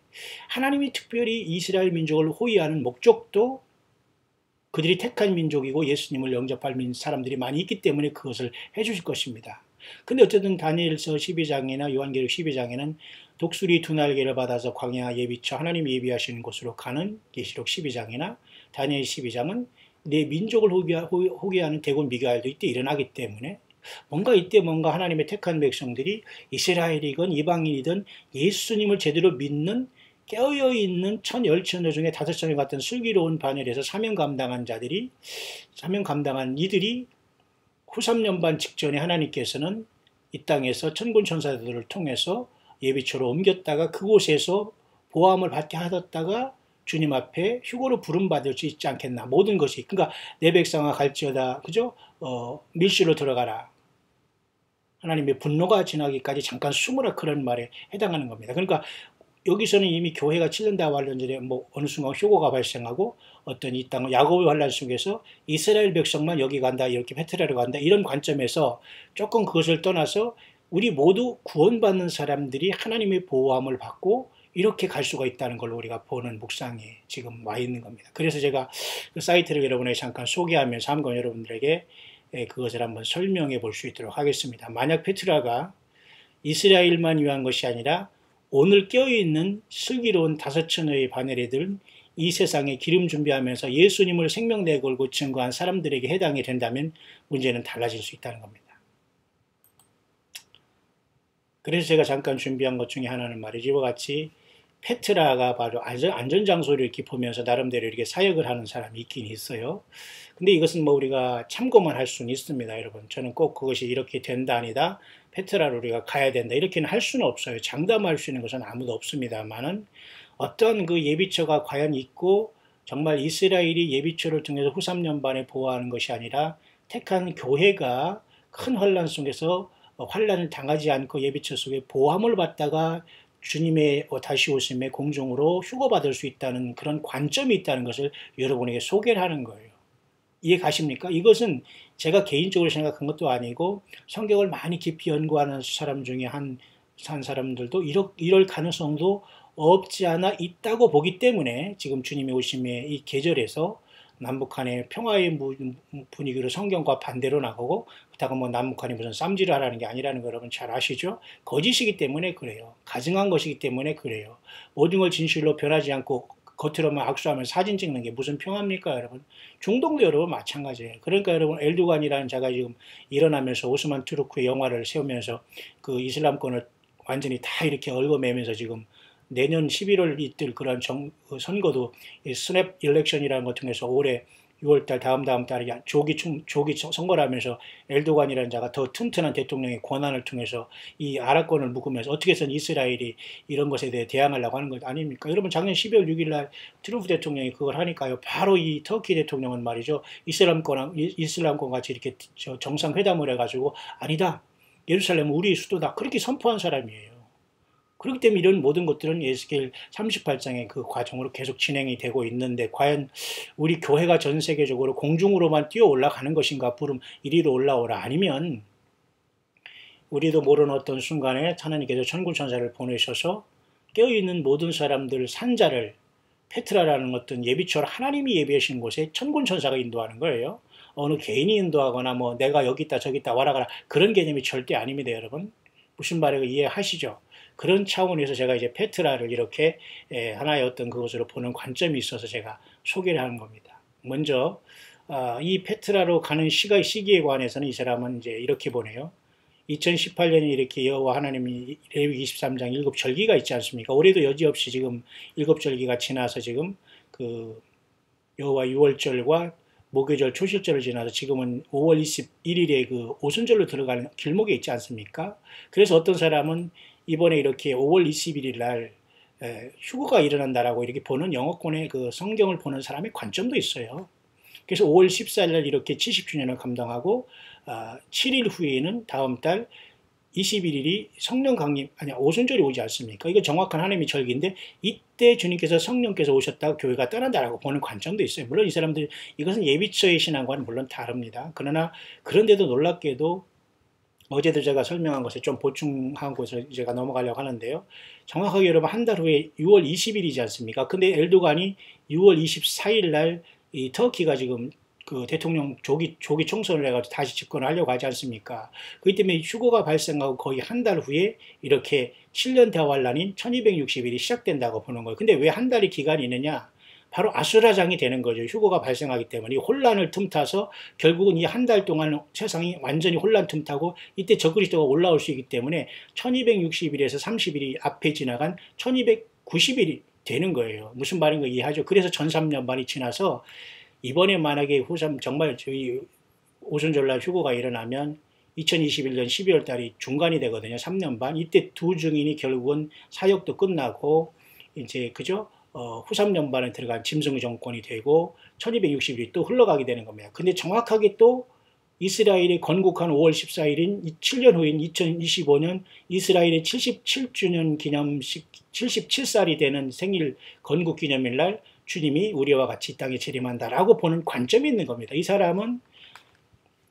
하나님이 특별히 이스라엘 민족을 호위하는 목적도 그들이 택한 민족이고 예수님을 영접할 사람들이 많이 있기 때문에 그것을 해주실 것입니다. 근데 어쨌든 다니엘서 12장이나 요한계시록 12장에는 독수리 두 날개를 받아서 광야 예비처 하나님 예비하시는 곳으로 가는 계시록 12장이나 다니엘 12장은 내 민족을 호위하는 대군 미가엘도 이때 일어나기 때문에 이때 하나님의 택한 백성들이 이스라엘이건 이방인이든 예수님을 제대로 믿는 깨어있는 1010처녀 중에 5처녀 같은 슬기로운 반열에서 사명 감당한 이들이 후 3년 반 직전에 하나님께서는 이 땅에서 천군 천사들을 통해서 예비처로 옮겼다가 그곳에서 보호함을 받게 하셨다가 주님 앞에 휴거로 부름받을 수 있지 않겠나. 모든 것이. 그러니까 내 백성아 갈지어다. 그죠? 밀실로 들어가라. 하나님의 분노가 지나기까지 잠깐 숨으라 그런 말에 해당하는 겁니다. 그러니까 여기서는 이미 교회가 7년 다 관련 전에 뭐 어느 순간 휴고가 발생하고 어떤 이 땅 야곱의 환란 속에서 이스라엘 백성만 여기 간다 이렇게 페트라로 간다 이런 관점에서 조금 그것을 떠나서 우리 모두 구원받는 사람들이 하나님의 보호함을 받고 이렇게 갈 수가 있다는 걸 우리가 보는 묵상에 지금 와 있는 겁니다. 그래서 제가 그 사이트를 여러분에게 잠깐 소개하면서 한번 여러분들에게 그것을 한번 설명해 볼 수 있도록 하겠습니다. 만약 페트라가 이스라엘만 위한 것이 아니라 오늘 깨어있는 슬기로운 5,000의 바네리들 이 세상에 기름 준비하면서 예수님을 생명 내걸고 증거한 사람들에게 해당이 된다면 문제는 달라질 수 있다는 겁니다. 그래서 제가 잠깐 준비한 것 중에 하나는 말이죠. 이와 같이 페트라가 바로 안전장소를 이렇게 보면서 나름대로 이렇게 사역을 하는 사람이 있긴 있어요. 근데 이것은 뭐 우리가 참고만 할 수는 있습니다, 여러분. 저는 꼭 그것이 이렇게 된다 아니다. 페트라로 우리가 가야 된다. 이렇게는 할 수는 없어요. 장담할 수 있는 것은 아무도 없습니다만은 어떤 그 예비처가 과연 있고 정말 이스라엘이 예비처를 통해서 후 3년 반에 보호하는 것이 아니라 택한 교회가 큰 환란 속에서 환란을 당하지 않고 예비처 속에 보호함을 받다가 주님의 다시 오심에 공중으로 휴거받을 수 있다는 그런 관점이 있다는 것을 여러분에게 소개를 하는 거예요. 이해 가십니까? 이것은 제가 개인적으로 생각한 것도 아니고 성경을 많이 깊이 연구하는 사람 중에 한 사람들도 이럴 가능성도 없지 않아 있다고 보기 때문에 지금 주님의 오심의 이 계절에서 남북한의 평화의 분위기로 성경과 반대로 나가고 그렇다고 뭐 남북한이 무슨 쌈질을 하라는 게 아니라는 거 여러분 잘 아시죠? 거짓이기 때문에 그래요. 가증한 것이기 때문에 그래요. 모든 걸 진실로 변하지 않고 겉으로만 악수하면 사진 찍는 게 무슨 평화입니까, 여러분? 중동도 여러분 마찬가지예요. 그러니까 여러분 엘도간이라는 자가 지금 일어나면서 오스만 투르크의 영화를 세우면서 그 이슬람권을 완전히 다 이렇게 얽어매면서 지금 내년 11월 이틀 그런 선거도 스냅 일렉션이라는 것 통해서 올해 6월달 다음 달에 조기 선거를 하면서 엘도간이라는 자가 더 튼튼한 대통령의 권한을 통해서 이 아랍권을 묶으면서 어떻게 해서는 이스라엘이 이런 것에 대해 대항하려고 하는 것 아닙니까? 여러분 작년 12월 6일 날 트럼프 대통령이 그걸 하니까요. 바로 이 터키 대통령은 말이죠. 이슬람권 같이 이렇게 정상회담을 해가지고 아니다. 예루살렘은 우리의 수도다. 그렇게 선포한 사람이에요. 그렇기 때문에 이런 모든 것들은 예스겔 38장의 그 과정으로 계속 진행이 되고 있는데 과연 우리 교회가 전 세계적으로 공중으로만 뛰어 올라가는 것인가? 부름 이리로 올라오라. 아니면 우리도 모르는 어떤 순간에 하나님께서 천군천사를 보내셔서 깨어있는 모든 사람들 산자를 페트라라는 어떤 예비처럼 하나님이 예비하신 곳에 천군천사가 인도하는 거예요. 어느 개인이 인도하거나 뭐 내가 여기 있다 저기 있다 와라 가라 그런 개념이 절대 아닙니다, 여러분. 무슨 말인가 이해하시죠? 그런 차원에서 제가 이제 페트라를 이렇게 하나의 어떤 그것으로 보는 관점이 있어서 제가 소개를 하는 겁니다. 먼저 이 페트라로 가는 시기에 관해서는 이 사람은 이제 이렇게 보네요. 2018년에 이렇게 여호와 하나님이 레위기 23장 7절기가 있지 않습니까? 올해도 여지없이 지금 7절기가 지나서 지금 그 여호와 6월절과 목요절 초실절을 지나서 지금은 5월 21일에 그 오순절로 들어가는 길목에 있지 않습니까? 그래서 어떤 사람은 이번에 이렇게 5월 21일 날 휴거가 일어난다라고 이렇게 보는 영어권의 그 성경을 보는 사람의 관점도 있어요. 그래서 5월 14일 날 이렇게 70주년을 감당하고 7일 후에는 다음 달 21일이 성령 강림, 아니 오순절이 오지 않습니까? 이거 정확한 하나님의 절기인데 이때 주님께서 성령께서 오셨다고 교회가 떠난다라고 보는 관점도 있어요. 물론 이 사람들 이것은 예비처의 신앙과는 물론 다릅니다. 그러나 그런데도 놀랍게도 어제도 제가 설명한 것을 좀 보충하고서 제가 넘어가려고 하는데요. 정확하게 여러분 한 달 후에 6월 20일이지 않습니까? 근데 엘도간이 6월 24일 날 이 터키가 지금 그 대통령 조기 총선을 해가지고 다시 집권을 하려고 하지 않습니까? 그렇기 때문에 휴거가 발생하고 거의 한 달 후에 이렇게 7년 대환란인 1260일이 시작된다고 보는 거예요. 근데 왜 한 달의 기간이 있느냐? 바로 아수라장이 되는 거죠. 휴거가 발생하기 때문에 이 혼란을 틈타서 결국은 이 한 달 동안 세상이 완전히 혼란 틈타고 이때 적그리스도가 올라올 수 있기 때문에 1260일에서 30일이 앞에 지나간 1290일이 되는 거예요. 무슨 말인가 이해하죠? 그래서 전 3년 반이 지나서 이번에 만약에 정말 저희 오순절날 휴거가 일어나면 2021년 12월 달이 중간이 되거든요. 3년 반. 이때 두 증인이 결국은 사역도 끝나고 이제 그죠? 후 3년 반에 들어간 짐승 정권이 되고 1260일이 또 흘러가게 되는 겁니다. 근데 정확하게 또 이스라엘이 건국한 5월 14일인 7년 후인 2025년 이스라엘의 77주년 기념식 77살이 되는 생일 건국 기념일 날 주님이 우리와 같이 이 땅에 재림한다라고 보는 관점이 있는 겁니다. 이 사람은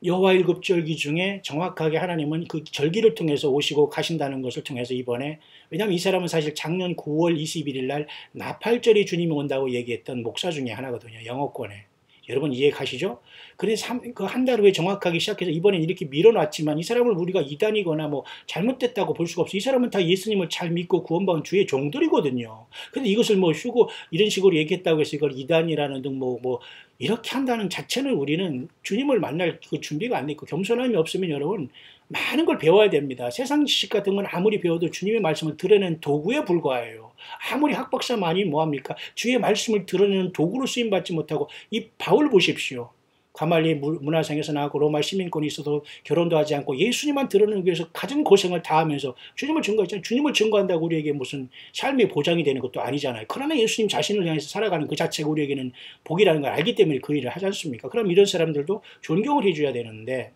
여호와 일곱절기 중에 정확하게 하나님은 그 절기를 통해서 오시고 가신다는 것을 통해서 이번에, 왜냐하면 이 사람은 사실 작년 9월 21일 날 나팔절이 주님이 온다고 얘기했던 목사 중에 하나거든요. 영어권에. 여러분 이해 가시죠? 그래서 그 한 달 후에 정확하게 시작해서 이번엔 이렇게 밀어놨지만 이 사람을 우리가 이단이거나 뭐 잘못됐다고 볼 수가 없어요. 이 사람은 다 예수님을 잘 믿고 구원받은 주의 종들이거든요. 근데 이것을 뭐 휴고 이런 식으로 얘기했다고 해서 이걸 이단이라는 등 뭐 이렇게 한다는 자체는 우리는 주님을 만날 그 준비가 안 돼 있고 겸손함이 없으면 여러분 많은 걸 배워야 됩니다. 세상 지식 같은 건 아무리 배워도 주님의 말씀을 드러내는 도구에 불과해요. 아무리 학박사 많이 뭐합니까? 주의 말씀을 드러내는 도구로 쓰임받지 못하고 이 바울 보십시오. 가말리엘 문화생에서 나왔고 로마 시민권이 있어도 결혼도 하지 않고 예수님만 드러내기 위해서 가진 고생을 다하면서 주님을 증거했잖아요. 주님을 증거한다고 우리에게 무슨 삶의 보장이 되는 것도 아니잖아요. 그러나 예수님 자신을 향해서 살아가는 그 자체가 우리에게는 복이라는 걸 알기 때문에 그 일을 하지 않습니까? 그럼 이런 사람들도 존경을 해줘야 되는데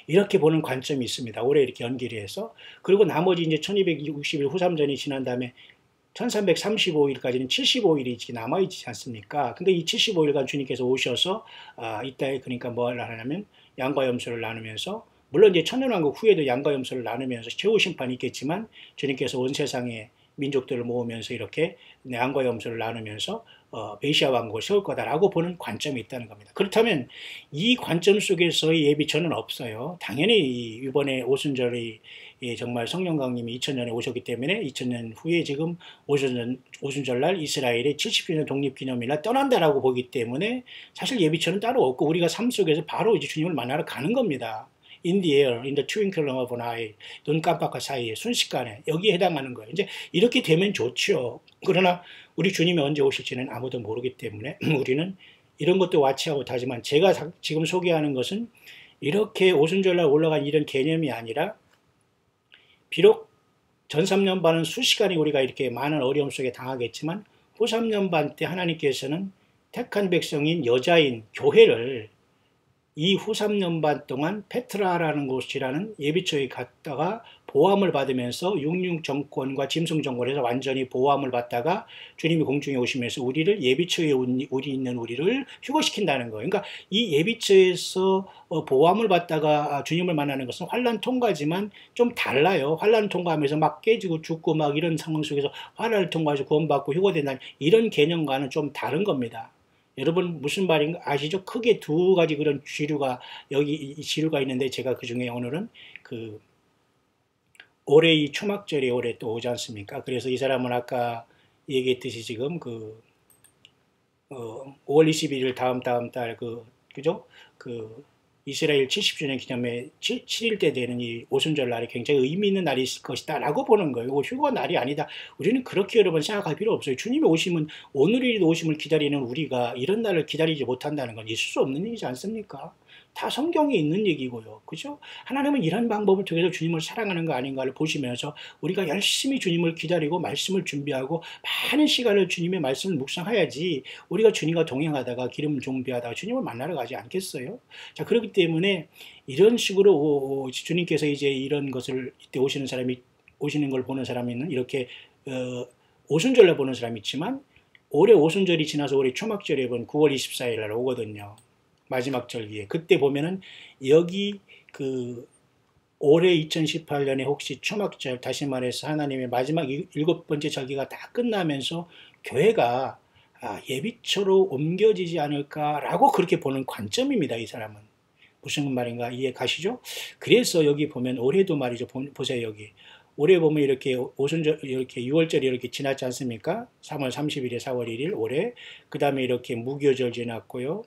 이렇게 보는 관점이 있습니다. 올해 이렇게 연기를 해서. 그리고 나머지 이제 1260일 후삼전이 지난 다음에 1335일까지는 75일이 남아있지 않습니까? 근데 이 75일간 주님께서 오셔서, 이때 그러니까 뭘 하냐면 양과 염소를 나누면서, 물론 이제 천년왕국 후에도 양과 염소를 나누면서 최후 심판이 있겠지만, 주님께서 온 세상의 민족들을 모으면서 이렇게 양과 염소를 나누면서 메시아 왕국을 세울 거다라고 보는 관점이 있다는 겁니다. 그렇다면 이 관점 속에서의 예비처는 없어요. 당연히 이번에 오순절이 정말 성령 강림이 2000년에 오셨기 때문에 2000년 후에 지금 오순절날 이스라엘의 70주년 독립기념일날 떠난다라고 보기 때문에 사실 예비처는 따로 없고 우리가 삶 속에서 바로 이제 주님을 만나러 가는 겁니다. In the air, in the twinkling of an eye, 눈 깜빡할 사이에 순식간에 여기에 해당하는 거예요. 이제 이렇게 되면 좋죠. 그러나 우리 주님이 언제 오실지는 아무도 모르기 때문에 우리는 이런 것도 와치하고 하지만 제가 지금 소개하는 것은 이렇게 오순절날 올라간 이런 개념이 아니라 비록 전 3년반은 수시간에 우리가 이렇게 많은 어려움 속에 당하겠지만 후 3년반 때 하나님께서는 택한 백성인 여자인 교회를 이 후 3년반 동안 페트라라는 곳이라는 예비처에 갔다가 보함을 받으면서 육육 정권과 짐승 정권에서 완전히 보함을 받다가 주님이 공중에 오시면서 우리를 예비처에 있는 우리를 휴거시킨다는 거예요. 그러니까 이 예비처에서 보함을 받다가 주님을 만나는 것은 환난 통과지만 좀 달라요. 환난 통과하면서 막 깨지고 죽고 막 이런 상황 속에서 환난을 통과해서 구원받고 휴거된다는 이런 개념과는 좀 다른 겁니다. 여러분 무슨 말인가 아시죠? 크게 두 가지 그런 지류가 여기 지류가 있는데 제가 그 중에 오늘은 그 올해 이 초막절이 올해 또 오지 않습니까? 그래서 이 사람은 아까 얘기했듯이 지금 5월 21일 다음 달 그죠? 이스라엘 70주년 기념회 7일 때 되는 이 오순절 날이 굉장히 의미 있는 날이 있을 것이다 라고 보는 거예요. 휴거 날이 아니다. 우리는 그렇게 여러분 생각할 필요 없어요. 주님이 오시면 오늘이라도 오심을 기다리는 우리가 이런 날을 기다리지 못한다는 건 있을 수 없는 일이지 않습니까? 다 성경에 있는 얘기고요. 그죠? 하나님은 이런 방법을 통해서 주님을 사랑하는 거 아닌가를 보시면서 우리가 열심히 주님을 기다리고 말씀을 준비하고 많은 시간을 주님의 말씀을 묵상해야지 우리가 주님과 동행하다가 기름 종비하다가 주님을 만나러 가지 않겠어요? 자, 그렇기 때문에 이런 식으로 주님께서 이제 이런 것을 이때 오시는 걸 보는 사람은 이렇게 오순절날 보는 사람이 있지만 올해 오순절이 지나서 올해 초막절에 본 9월 24일 날 오거든요. 마지막 절기에. 그때 보면은 여기 올해 2018년에 혹시 초막절, 다시 말해서 하나님의 마지막 7번째 절기가 다 끝나면서 교회가 예비처로 옮겨지지 않을까라고 그렇게 보는 관점입니다. 이 사람은. 무슨 말인가 이해 가시죠? 그래서 여기 보면 올해도 말이죠. 보세요 여기. 올해 보면 이렇게 오순절, 이렇게 6월절이 이렇게 지났지 않습니까? 3월 30일에 4월 1일 올해. 그 다음에 이렇게 무교절 지났고요.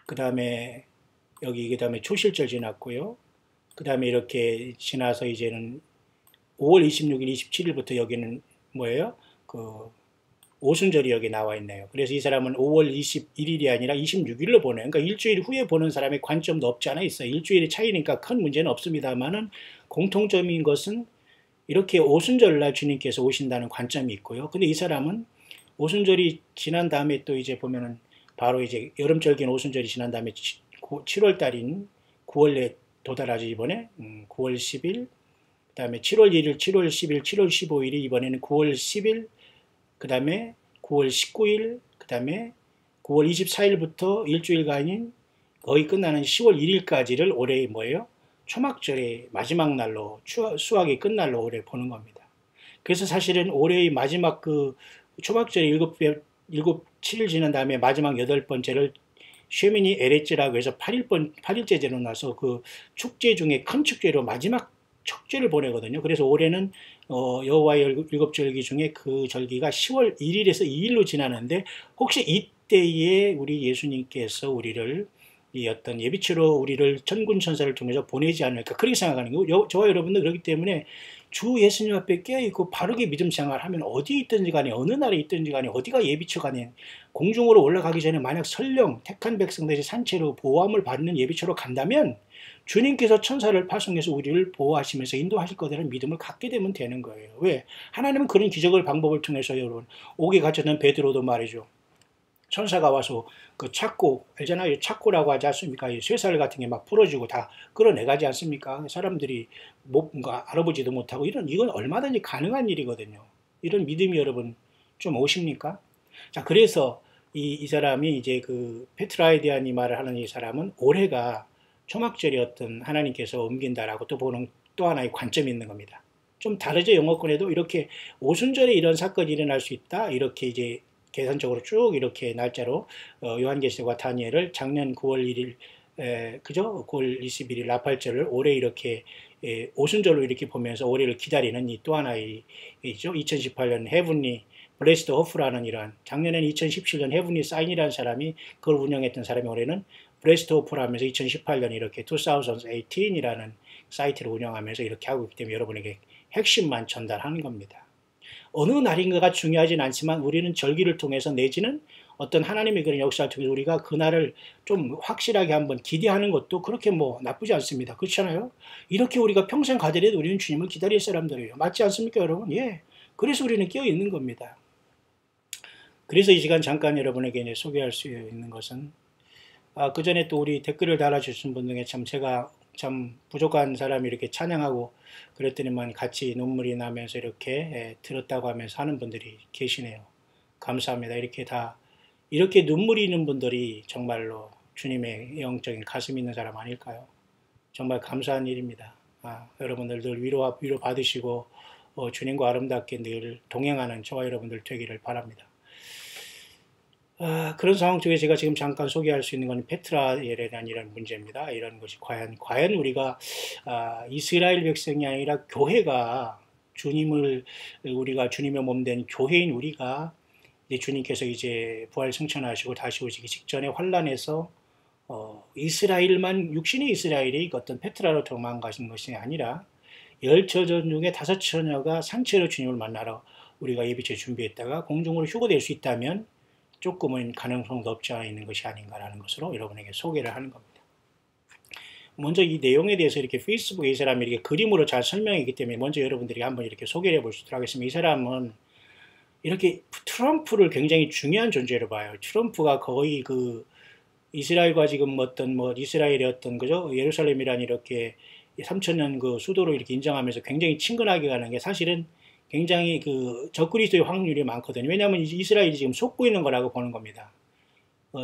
그 다음에 그 다음에 초실절 지났고요. 그 다음에 이렇게 지나서 이제는 5월 26일, 27일부터 여기는 뭐예요? 오순절이 여기 나와 있네요. 그래서 이 사람은 5월 21일이 아니라 26일로 보내요. 그러니까 일주일 후에 보는 사람의 관점도 없지 않아 있어요. 일주일의 차이니까 큰 문제는 없습니다만은 공통점인 것은 이렇게 오순절날 주님께서 오신다는 관점이 있고요. 근데 이 사람은 오순절이 지난 다음에 또 이제 보면은 바로 이제 여름절기는 오순절이 지난 다음에 7월 달인 9월에 도달하죠. 이번에 9월 10일, 그 다음에 7월 1일, 7월 10일, 7월 15일이 이번에는 9월 10일, 그 다음에 9월 19일, 그 다음에 9월 24일부터 일주일간인 거의 끝나는 10월 1일까지를 올해의 뭐예요? 초막절의 마지막 날로, 수학이 끝날로 올해 보는 겁니다. 그래서 사실은 올해의 마지막 그 초막절이 7일 지난 다음에 마지막 8번째를 쉐미니 에레츠라고 해서 8일째 지나서 그 축제 중에 큰 축제로 마지막 축제를 보내거든요. 그래서 올해는 여호와의 7절기 중에 그 절기가 10월 1일에서 2일로 지나는데 혹시 이때에 우리 예수님께서 우리를 이 어떤 예비치로 우리를 천군 천사를 통해서 보내지 않을까 그렇게 생각하는 거고 저와 여러분도 그렇기 때문에 주 예수님 앞에 깨어있고 바르게 믿음 생활하면 어디 있든지 간에 어느 나라에 있든지 간에 어디가 예비처 간에 공중으로 올라가기 전에 만약 설령 택한 백성들이 산채로 보호함을 받는 예비처로 간다면 주님께서 천사를 파송해서 우리를 보호하시면서 인도하실 거라는 믿음을 갖게 되면 되는 거예요. 왜? 하나님은 그런 기적을 방법을 통해서 여러분 옥에 갇혔던 베드로도 말이죠. 천사가 와서 그 착고, 알잖아요. 착고라고 하지 않습니까? 이 쇠살 같은 게 막 부러지고 다 끌어내가지 않습니까? 사람들이 뭔가 알아보지도 못하고 이건 얼마든지 가능한 일이거든요. 이런 믿음이 여러분 좀 오십니까? 자, 그래서 이 사람이 이제 그 페트라에 대한 이 말을 하는 이 사람은 올해가 초막절이었던 하나님께서 옮긴다라고 또 보는 또 하나의 관점이 있는 겁니다. 좀 다르죠. 영어권에도 이렇게 오순절에 이런 사건이 일어날 수 있다. 이렇게 이제 계산적으로 쭉 이렇게 날짜로 요한계시록과 다니엘을 작년 9월 1일 그죠? 9월 21일 나팔절을 올해 이렇게 오순절로 이렇게 보면서 올해를 기다리는 이 또 하나의 이죠. 2018년 헤븐리 블레스드 호프라는 이런 작년에는 2017년 헤븐리 사인이라는 사람이 그걸 운영했던 사람이 올해는 블레스드 호프라면서 2018년 이렇게 2018이라는 사이트를 운영하면서 이렇게 하고 있기 때문에 여러분에게 핵심만 전달하는 겁니다. 어느 날인가가 중요하진 않지만 우리는 절기를 통해서 내지는 어떤 하나님의 그런 역사를 통해서 우리가 그날을 좀 확실하게 한번 기대하는 것도 그렇게 뭐 나쁘지 않습니다. 그렇잖아요? 이렇게 우리가 평생 가더라도 우리는 주님을 기다릴 사람들이에요. 맞지 않습니까, 여러분? 예. 그래서 우리는 끼어 있는 겁니다. 그래서 이 시간 잠깐 여러분에게 이제 소개할 수 있는 것은 그 전에 또 우리 댓글을 달아주신 분 중에 참 제가 참 부족한 사람이 이렇게 찬양하고 그랬더니만 같이 눈물이 나면서 이렇게 들었다고 하면서 하는 분들이 계시네요. 감사합니다. 이렇게 눈물이 있는 분들이 정말로 주님의 영적인 가슴이 있는 사람 아닐까요? 정말 감사한 일입니다. 여러분들 늘 위로 받으시고 주님과 아름답게 늘 동행하는 저와 여러분들 되기를 바랍니다. 그런 상황 속에 제가 지금 잠깐 소개할 수 있는 건 페트라엘에 대한 이런 문제입니다. 이런 것이 과연 우리가 이스라엘 백성이 아니라 교회가 우리가 주님의 몸된 교회인 우리가 이제 주님께서 이제 부활 승천하시고 다시 오시기 직전에 환란에서 이스라엘만 육신의 이스라엘이 어떤 페트라로 도망가신 것이 아니라 10처전 중에 5처녀가 산채로 주님을 만나러 우리가 예비체 준비했다가 공중으로 휴거될 수 있다면 조금은 가능성도 없지 않아 있는 것이 아닌가라는 것으로 여러분에게 소개를 하는 겁니다. 먼저 이 내용에 대해서 이렇게 페이스북에 이 사람이 이렇게 그림으로 잘 설명했기 때문에 먼저 여러분들이 한번 이렇게 소개를 해볼 수 있도록 하겠습니다. 이 사람은 이렇게 트럼프를 굉장히 중요한 존재로 봐요. 트럼프가 거의 그 이스라엘과 지금 이스라엘의 어떤 그죠? 예루살렘이란 이렇게 3000년 그 수도로 이렇게 인정하면서 굉장히 친근하게 가는 게 사실은 굉장히 그 적그리스도의 확률이 많거든요. 왜냐하면 이스라엘이 지금 속고 있는 거라고 보는 겁니다.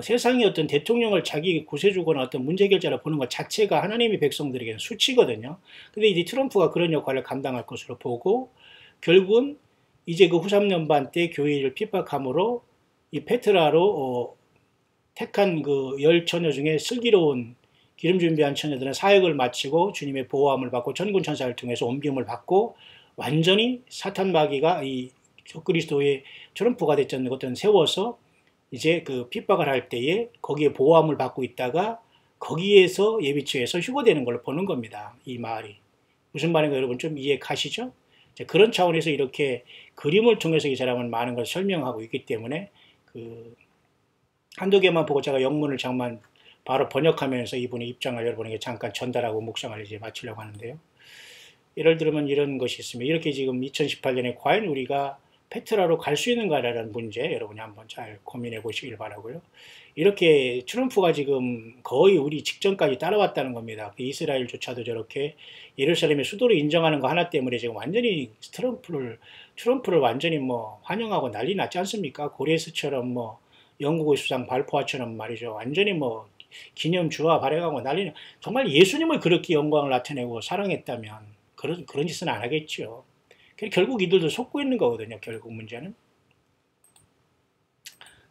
세상의 어떤 대통령을 자기 구세주거나 어떤 문제 해결자로 보는 것 자체가 하나님의 백성들에게는 수치거든요. 근데 이제 트럼프가 그런 역할을 감당할 것으로 보고 결국은 이제 그 후 3년반 때 교회를 핍박함으로 이 페트라로 택한 그 10처녀 중에 슬기로운 기름 준비한 처녀들은 사역을 마치고 주님의 보호함을 받고 천군 천사를 통해서 옮김을 받고 완전히 사탄 마귀가 이 적그리스도의 트럼프가 됐던 것들은 세워서 이제 그 핍박을 할 때에 거기에 보호함을 받고 있다가 거기에서 예비처에서 휴거되는 걸로 보는 겁니다. 이 말이. 무슨 말인가 여러분 좀 이해 가시죠? 그런 차원에서 이렇게 그림을 통해서 이 사람은 많은 걸 설명하고 있기 때문에 그 한두 개만 보고 제가 영문을 잠깐 바로 번역하면서 이분의 입장을 여러분에게 잠깐 전달하고 묵상을 이제 마치려고 하는데요. 예를 들면 이런 것이 있습니다. 이렇게 지금 2018년에 과연 우리가 페트라로 갈 수 있는가라는 문제 여러분이 한번 잘 고민해 보시길 바라고요. 이렇게 트럼프가 지금 거의 우리 직전까지 따라왔다는 겁니다. 이스라엘조차도 저렇게 예루살렘의 수도를 인정하는 거 하나 때문에 지금 완전히 트럼프를 완전히 뭐 환영하고 난리 났지 않습니까? 고레스처럼 뭐 영국의 수상 발포아처럼 말이죠. 완전히 뭐 기념주화 발행하고 난리는, 정말 예수님을 그렇게 영광을 나타내고 사랑했다면 그런 짓은 안 하겠죠. 결국 이들도 속고 있는 거거든요. 결국 문제는.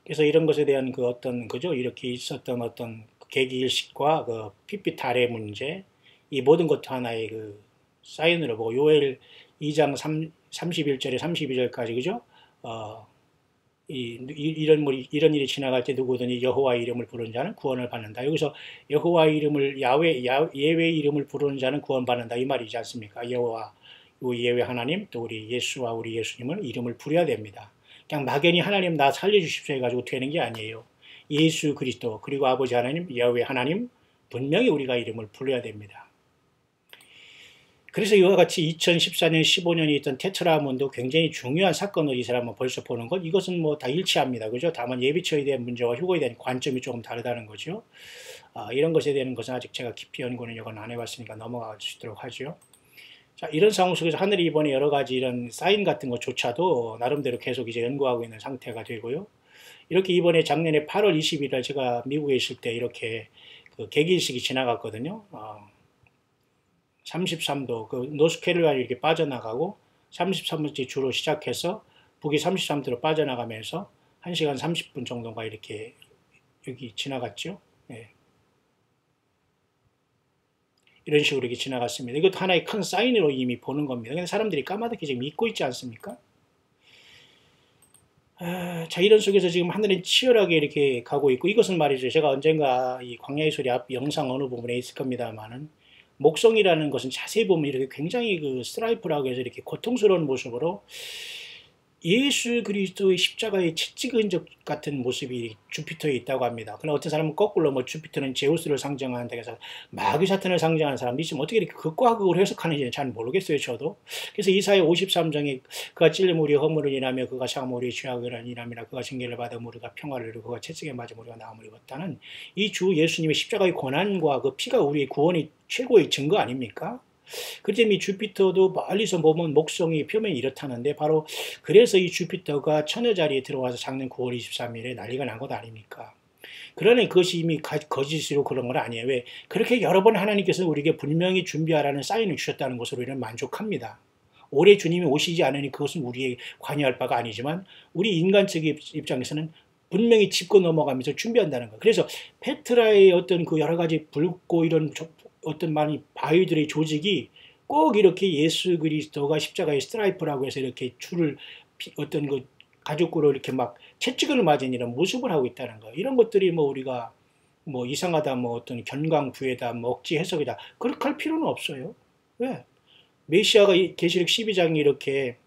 그래서 이런 것에 대한 그 어떤 그죠, 이렇게 있었던 어떤 계기일식과 그 핏빛 달의 문제, 이 모든 것도 하나의 그 사인으로 보고, 요엘 2장 31절에 32절까지 그죠? 이런 일이 지나갈 때 누구든지 여호와의 이름을 부르는 자는 구원을 받는다. 여기서 여호와의 이름을 예외의 이름을 부르는 자는 구원받는다 이 말이지 않습니까? 여호와, 예외 하나님, 또 우리 예수와 우리 예수님을 이름을 부려야 됩니다. 그냥 막연히 하나님 나 살려주십시오 해가지고 되는 게 아니에요. 예수 그리스도 그리고 아버지 하나님, 여호와 하나님 분명히 우리가 이름을 불러야 됩니다. 그래서 이와 같이 2014년, 15년이 있던 테트라문도 굉장히 중요한 사건을 이 사람은 벌써 보는 것, 이것은 뭐 다 일치합니다. 그죠? 다만 예비처에 대한 문제와 휴거에 대한 관점이 조금 다르다는 거죠. 이런 것에 대한 것은 아직 제가 깊이 연구는 이건 안 해봤으니까 넘어갈 수 있도록 하죠. 자, 이런 상황 속에서 하늘이 이번에 여러 가지 이런 사인 같은 것조차도 나름대로 계속 이제 연구하고 있는 상태가 되고요. 이렇게 이번에 작년에 8월 20일 제가 미국에 있을 때 이렇게 그 개기일식이 지나갔거든요. 33도, 그 노스캐롤라이나 이렇게 빠져나가고 33도째 주로 시작해서 북이 33도로 빠져나가면서 1시간 30분 정도가 이렇게 여기 지나갔죠. 네. 이런 식으로 이렇게 지나갔습니다. 이것도 하나의 큰 사인으로 이미 보는 겁니다. 근데 사람들이 까마득히 지금 잊고 있지 않습니까? 자, 이런 속에서 지금 하늘은 치열하게 이렇게 가고 있고, 이것은 말이죠. 제가 언젠가 이 광야의 소리 앞 영상 어느 부분에 있을 겁니다만은, 목성이라는 것은 자세히 보면 이렇게 굉장히 그 스트라이프라고 해서 이렇게 고통스러운 모습으로 예수 그리스도의 십자가의 채 찍은 적 같은 모습이 주피터에 있다고 합니다. 그러나 어떤 사람은 거꾸로 뭐 주피터는 제우스를 상징한다 해서 마귀 사탄을 상징하는 사람이 있으면 어떻게 이렇게 극과 극으로 해석하는지는 잘 모르겠어요, 저도. 그래서 이사야 53장에 그가 찔림 우리의 허물을 인하며 그가 상함 우리의 죄악을 인하며 그가 징계를 받아 우리가 평화를 이루고 그가 채찍에 맞아 우리가 나음을 입었다는 이 주 예수님의 십자가의 고난과 그 피가 우리의 구원의 최고의 증거 아닙니까? 그 때문에 주피터도 멀리서 보면 목성이 표면이 이렇다는데, 바로 그래서 이 주피터가 천여 자리에 들어와서 작년 9월 23일에 난리가 난 것 아닙니까? 그러니 그것이 이미 거짓으로 그런 건 아니에요. 왜? 그렇게 여러 번 하나님께서 우리에게 분명히 준비하라는 사인을 주셨다는 것으로 우리는 만족합니다. 올해 주님이 오시지 않으니 그것은 우리의 관여할 바가 아니지만 우리 인간적 입장에서는 분명히 짚고 넘어가면서 준비한다는 거예요. 그래서 페트라의 어떤 그 여러 가지 붉고 이런 어떤 많이 바위들의 조직이 꼭 이렇게 예수 그리스도가 십자가의 스트라이프라고 해서 이렇게 줄을 어떤 그 가죽구로 이렇게 막 채찍을 맞은 이런 모습을 하고 있다는 거예요. 이런 것들이 뭐 우리가 뭐 이상하다, 뭐 어떤 견강부회다, 뭐 억지 해석이다, 그렇게 할 필요는 없어요. 왜? 메시아가 계시록 12장이 이렇게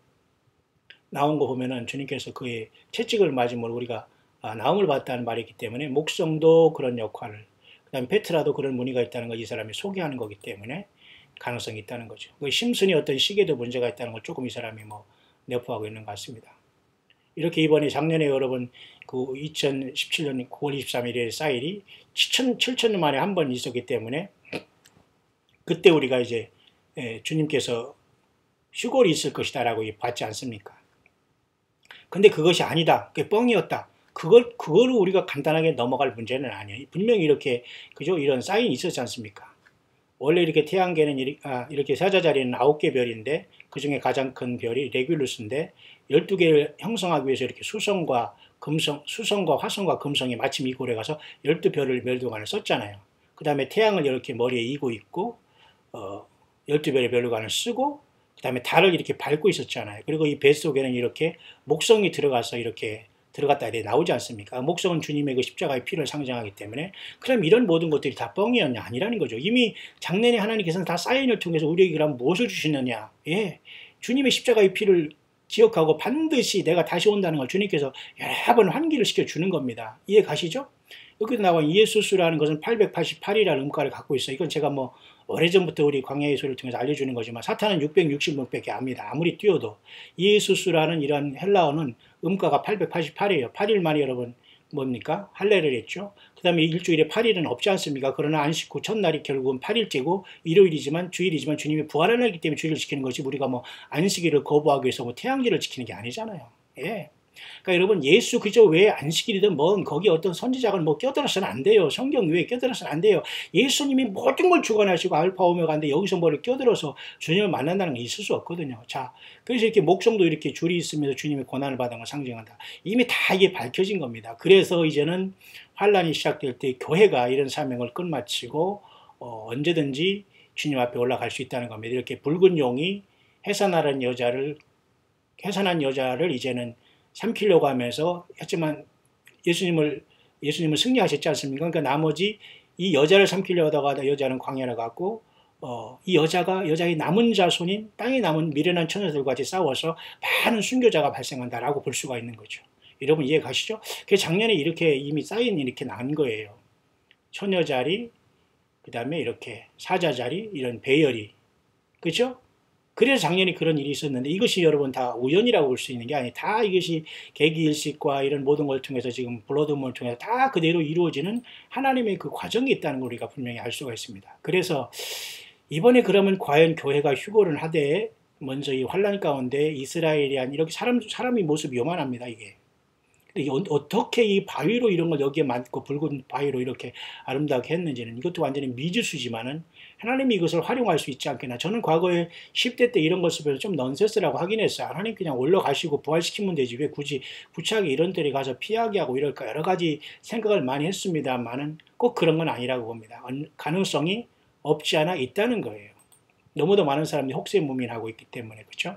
나온 거 보면은 주님께서 그의 채찍을 맞음으로 우리가 나음을 받았다는 말이기 때문에 목성도 그런 역할을, 그다음에 페트라도 그런 무늬가 있다는 걸 이 사람이 소개하는 거기 때문에 가능성이 있다는 거죠. 그 심슨이 어떤 시계도 문제가 있다는 걸 조금 이 사람이 뭐 내포하고 있는 것 같습니다. 이렇게 이번에 작년에 여러분 그 2017년 9월 23일에 사일이 7,000년 만에 한 번 있었기 때문에 그때 우리가 이제 주님께서 휴골이 있을 것이다라고 봤지 않습니까? 근데 그것이 아니다. 그게 뻥이었다. 그거를 우리가 간단하게 넘어갈 문제는 아니에요. 분명히 이렇게, 그죠? 이런 사인이 있었지 않습니까? 원래 이렇게 태양계는 이렇게 사자자리는 9개 별인데, 그 중에 가장 큰 별이 레귤루스인데, 12개를 형성하기 위해서 이렇게 수성과 화성과 금성이 마침 이골에 가서 12별을 멸도관을 썼잖아요. 그 다음에 태양을 이렇게 머리에 이고 있고, 12별의 멸도관을 쓰고, 그 다음에 달을 이렇게 밟고 있었잖아요. 그리고 이 배 속에는 이렇게 목성이 들어가서 이렇게 들어갔다 나오지 않습니까? 목성은 주님의 그 십자가의 피를 상징하기 때문에, 그럼 이런 모든 것들이 다 뻥이었냐? 아니라는 거죠. 이미 작년에 하나님께서는 다 사인을 통해서 우리에게 그럼 무엇을 주시느냐? 예, 주님의 십자가의 피를 기억하고 반드시 내가 다시 온다는 걸 주님께서 여러 번 환기를 시켜주는 겁니다. 이해 가시죠? 여기도 나와 이에수스라는 것은 888이라는 음가를 갖고 있어요. 이건 제가 뭐 오래전부터 우리 광야의 소리를 통해서 알려주는 거지만 사탄은 666밖에 압니다. 아무리 뛰어도. 이에수스라는 이런 헬라어는 음가가 888이에요. 8일 만에 여러분 뭡니까? 할례를 했죠. 그 다음에 일주일에 8일은 없지 않습니까? 그러나 안식 후 첫날이 결국은 8일째고 일요일이지만 주일이지만 주님이 부활하기 때문에 주일을 지키는 것이 우리가 뭐 안식일을 거부하기 위해서 뭐 태양절을 지키는 게 아니잖아요. 예. 그러니까 여러분 예수 그저 왜 안식일이든 뭔 거기 어떤 선지자가 뭐 껴들어서는 안 돼요. 성경 외에 껴들어서는 안 돼요. 예수님이 모든 걸 주관하시고 알파 오메가인데 여기서 뭐를 껴들어서 주님을 만난다는 게 있을 수 없거든요. 자, 그래서 이렇게 목성도 이렇게 줄이 있으면서 주님의 고난을 받은 걸 상징한다. 이미 다 이게 밝혀진 겁니다. 그래서 이제는 환란이 시작될 때 교회가 이런 사명을 끝마치고 언제든지 주님 앞에 올라갈 수 있다는 겁니다. 이렇게 붉은 용이 해산한 여자를 이제는 삼키려고 하면서 했지만 예수님을 승리하셨지 않습니까? 그러니까 나머지 이 여자를 삼키려고 하다가 여자는 광야를 갔고 이 여자의 남은 자손인 땅에 남은 미련한 처녀들과 같이 싸워서 많은 순교자가 발생한다라고 볼 수가 있는 거죠. 여러분 이해 가시죠? 그 작년에 이렇게 이미 사인이 이렇게 난 거예요. 처녀 자리, 그 다음에 이렇게 사자 자리, 이런 배열이. 그렇죠? 그래서 작년에 그런 일이 있었는데 이것이 여러분 다 우연이라고 볼 수 있는 게 아니에요. 다 이것이 계기일식과 이런 모든 걸 통해서 지금 블러드문을 통해서 다 그대로 이루어지는 하나님의 그 과정이 있다는 걸 우리가 분명히 알 수가 있습니다. 그래서 이번에 그러면 과연 교회가 휴거를 하되 먼저 이 환란 가운데 이스라엘이란 이렇게 사람의 모습이 요만합니다. 이게. 어떻게 이 바위로 이런 걸 여기에 만고 붉은 바위로 이렇게 아름답게 했는지는 이것도 완전히 미지수지만은 하나님이 이것을 활용할 수 있지 않겠나. 저는 과거에 10대 때 이런 것을 보면서 좀 넌센스라고 하긴 했어요. 하나님 그냥 올라가시고 부활시키면 되지 왜 굳이 부착하게 이런 데에 가서 피하게 하고 이럴까 여러 가지 생각을 많이 했습니다만은 꼭 그런 건 아니라고 봅니다. 가능성이 없지 않아 있다는 거예요. 너무도 많은 사람들이 혹세무민하고 있기 때문에 그렇죠?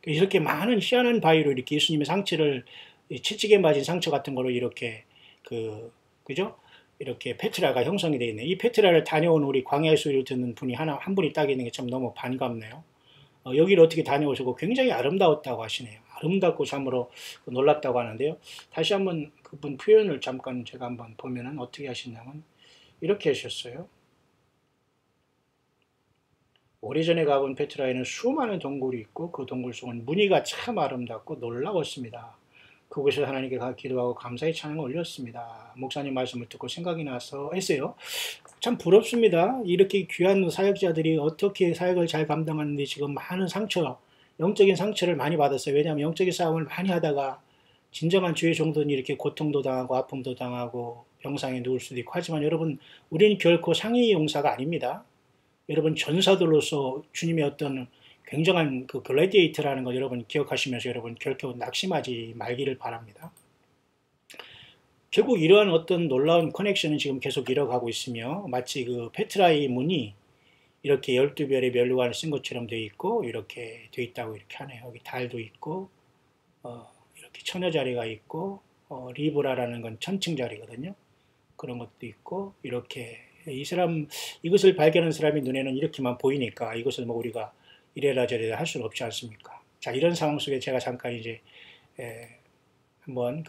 이렇게 많은 희한한 바위로 이렇게 예수님의 상처를 채찍에 맞은 상처 같은 거로 이렇게 그죠? 이렇게 페트라가 형성이 되어 있네. 이 페트라를 다녀온 우리 광야의 소리를 듣는 분이 한 분이 딱 있는 게 참 너무 반갑네요. 여기를 어떻게 다녀오시고 굉장히 아름다웠다고 하시네요. 아름답고 참으로 놀랍다고 하는데요. 다시 한번 그분 표현을 잠깐 제가 한번 보면은 어떻게 하시냐면 이렇게 하셨어요. 오래전에 가본 페트라에는 수많은 동굴이 있고 그 동굴 속은 무늬가 참 아름답고 놀라웠습니다. 그곳에서 하나님께 기도하고 감사의 찬양을 올렸습니다. 목사님 말씀을 듣고 생각이 나서 했어요. 참 부럽습니다. 이렇게 귀한 사역자들이 어떻게 사역을 잘 감당하는데 지금 많은 상처, 영적인 상처를 많이 받았어요. 왜냐하면 영적인 싸움을 많이 하다가 진정한 주의 종들은 이렇게 고통도 당하고 아픔도 당하고 병상에 누울 수도 있고 하지만 여러분 우리는 결코 상위 용사가 아닙니다. 여러분 전사들로서 주님의 어떤 굉장한 그 글래디에이터라는 거 여러분 기억하시면서 여러분 결코 낙심하지 말기를 바랍니다. 결국 이러한 어떤 놀라운 커넥션은 지금 계속 이뤄가고 있으며 마치 그 페트라의 문이 이렇게 12별의 멸관을 쓴 것처럼 되어 있고 이렇게 되어 있다고 이렇게 하네요. 여기 달도 있고 이렇게 처녀 자리가 있고 리브라라는 건 천층 자리거든요. 그런 것도 있고 이렇게 이것을 발견한 사람의 눈에는 이렇게만 보이니까 이것을 뭐 우리가 이래라 저래라 할 수는 없지 않습니까? 자, 이런 상황 속에 제가 잠깐 이제 한번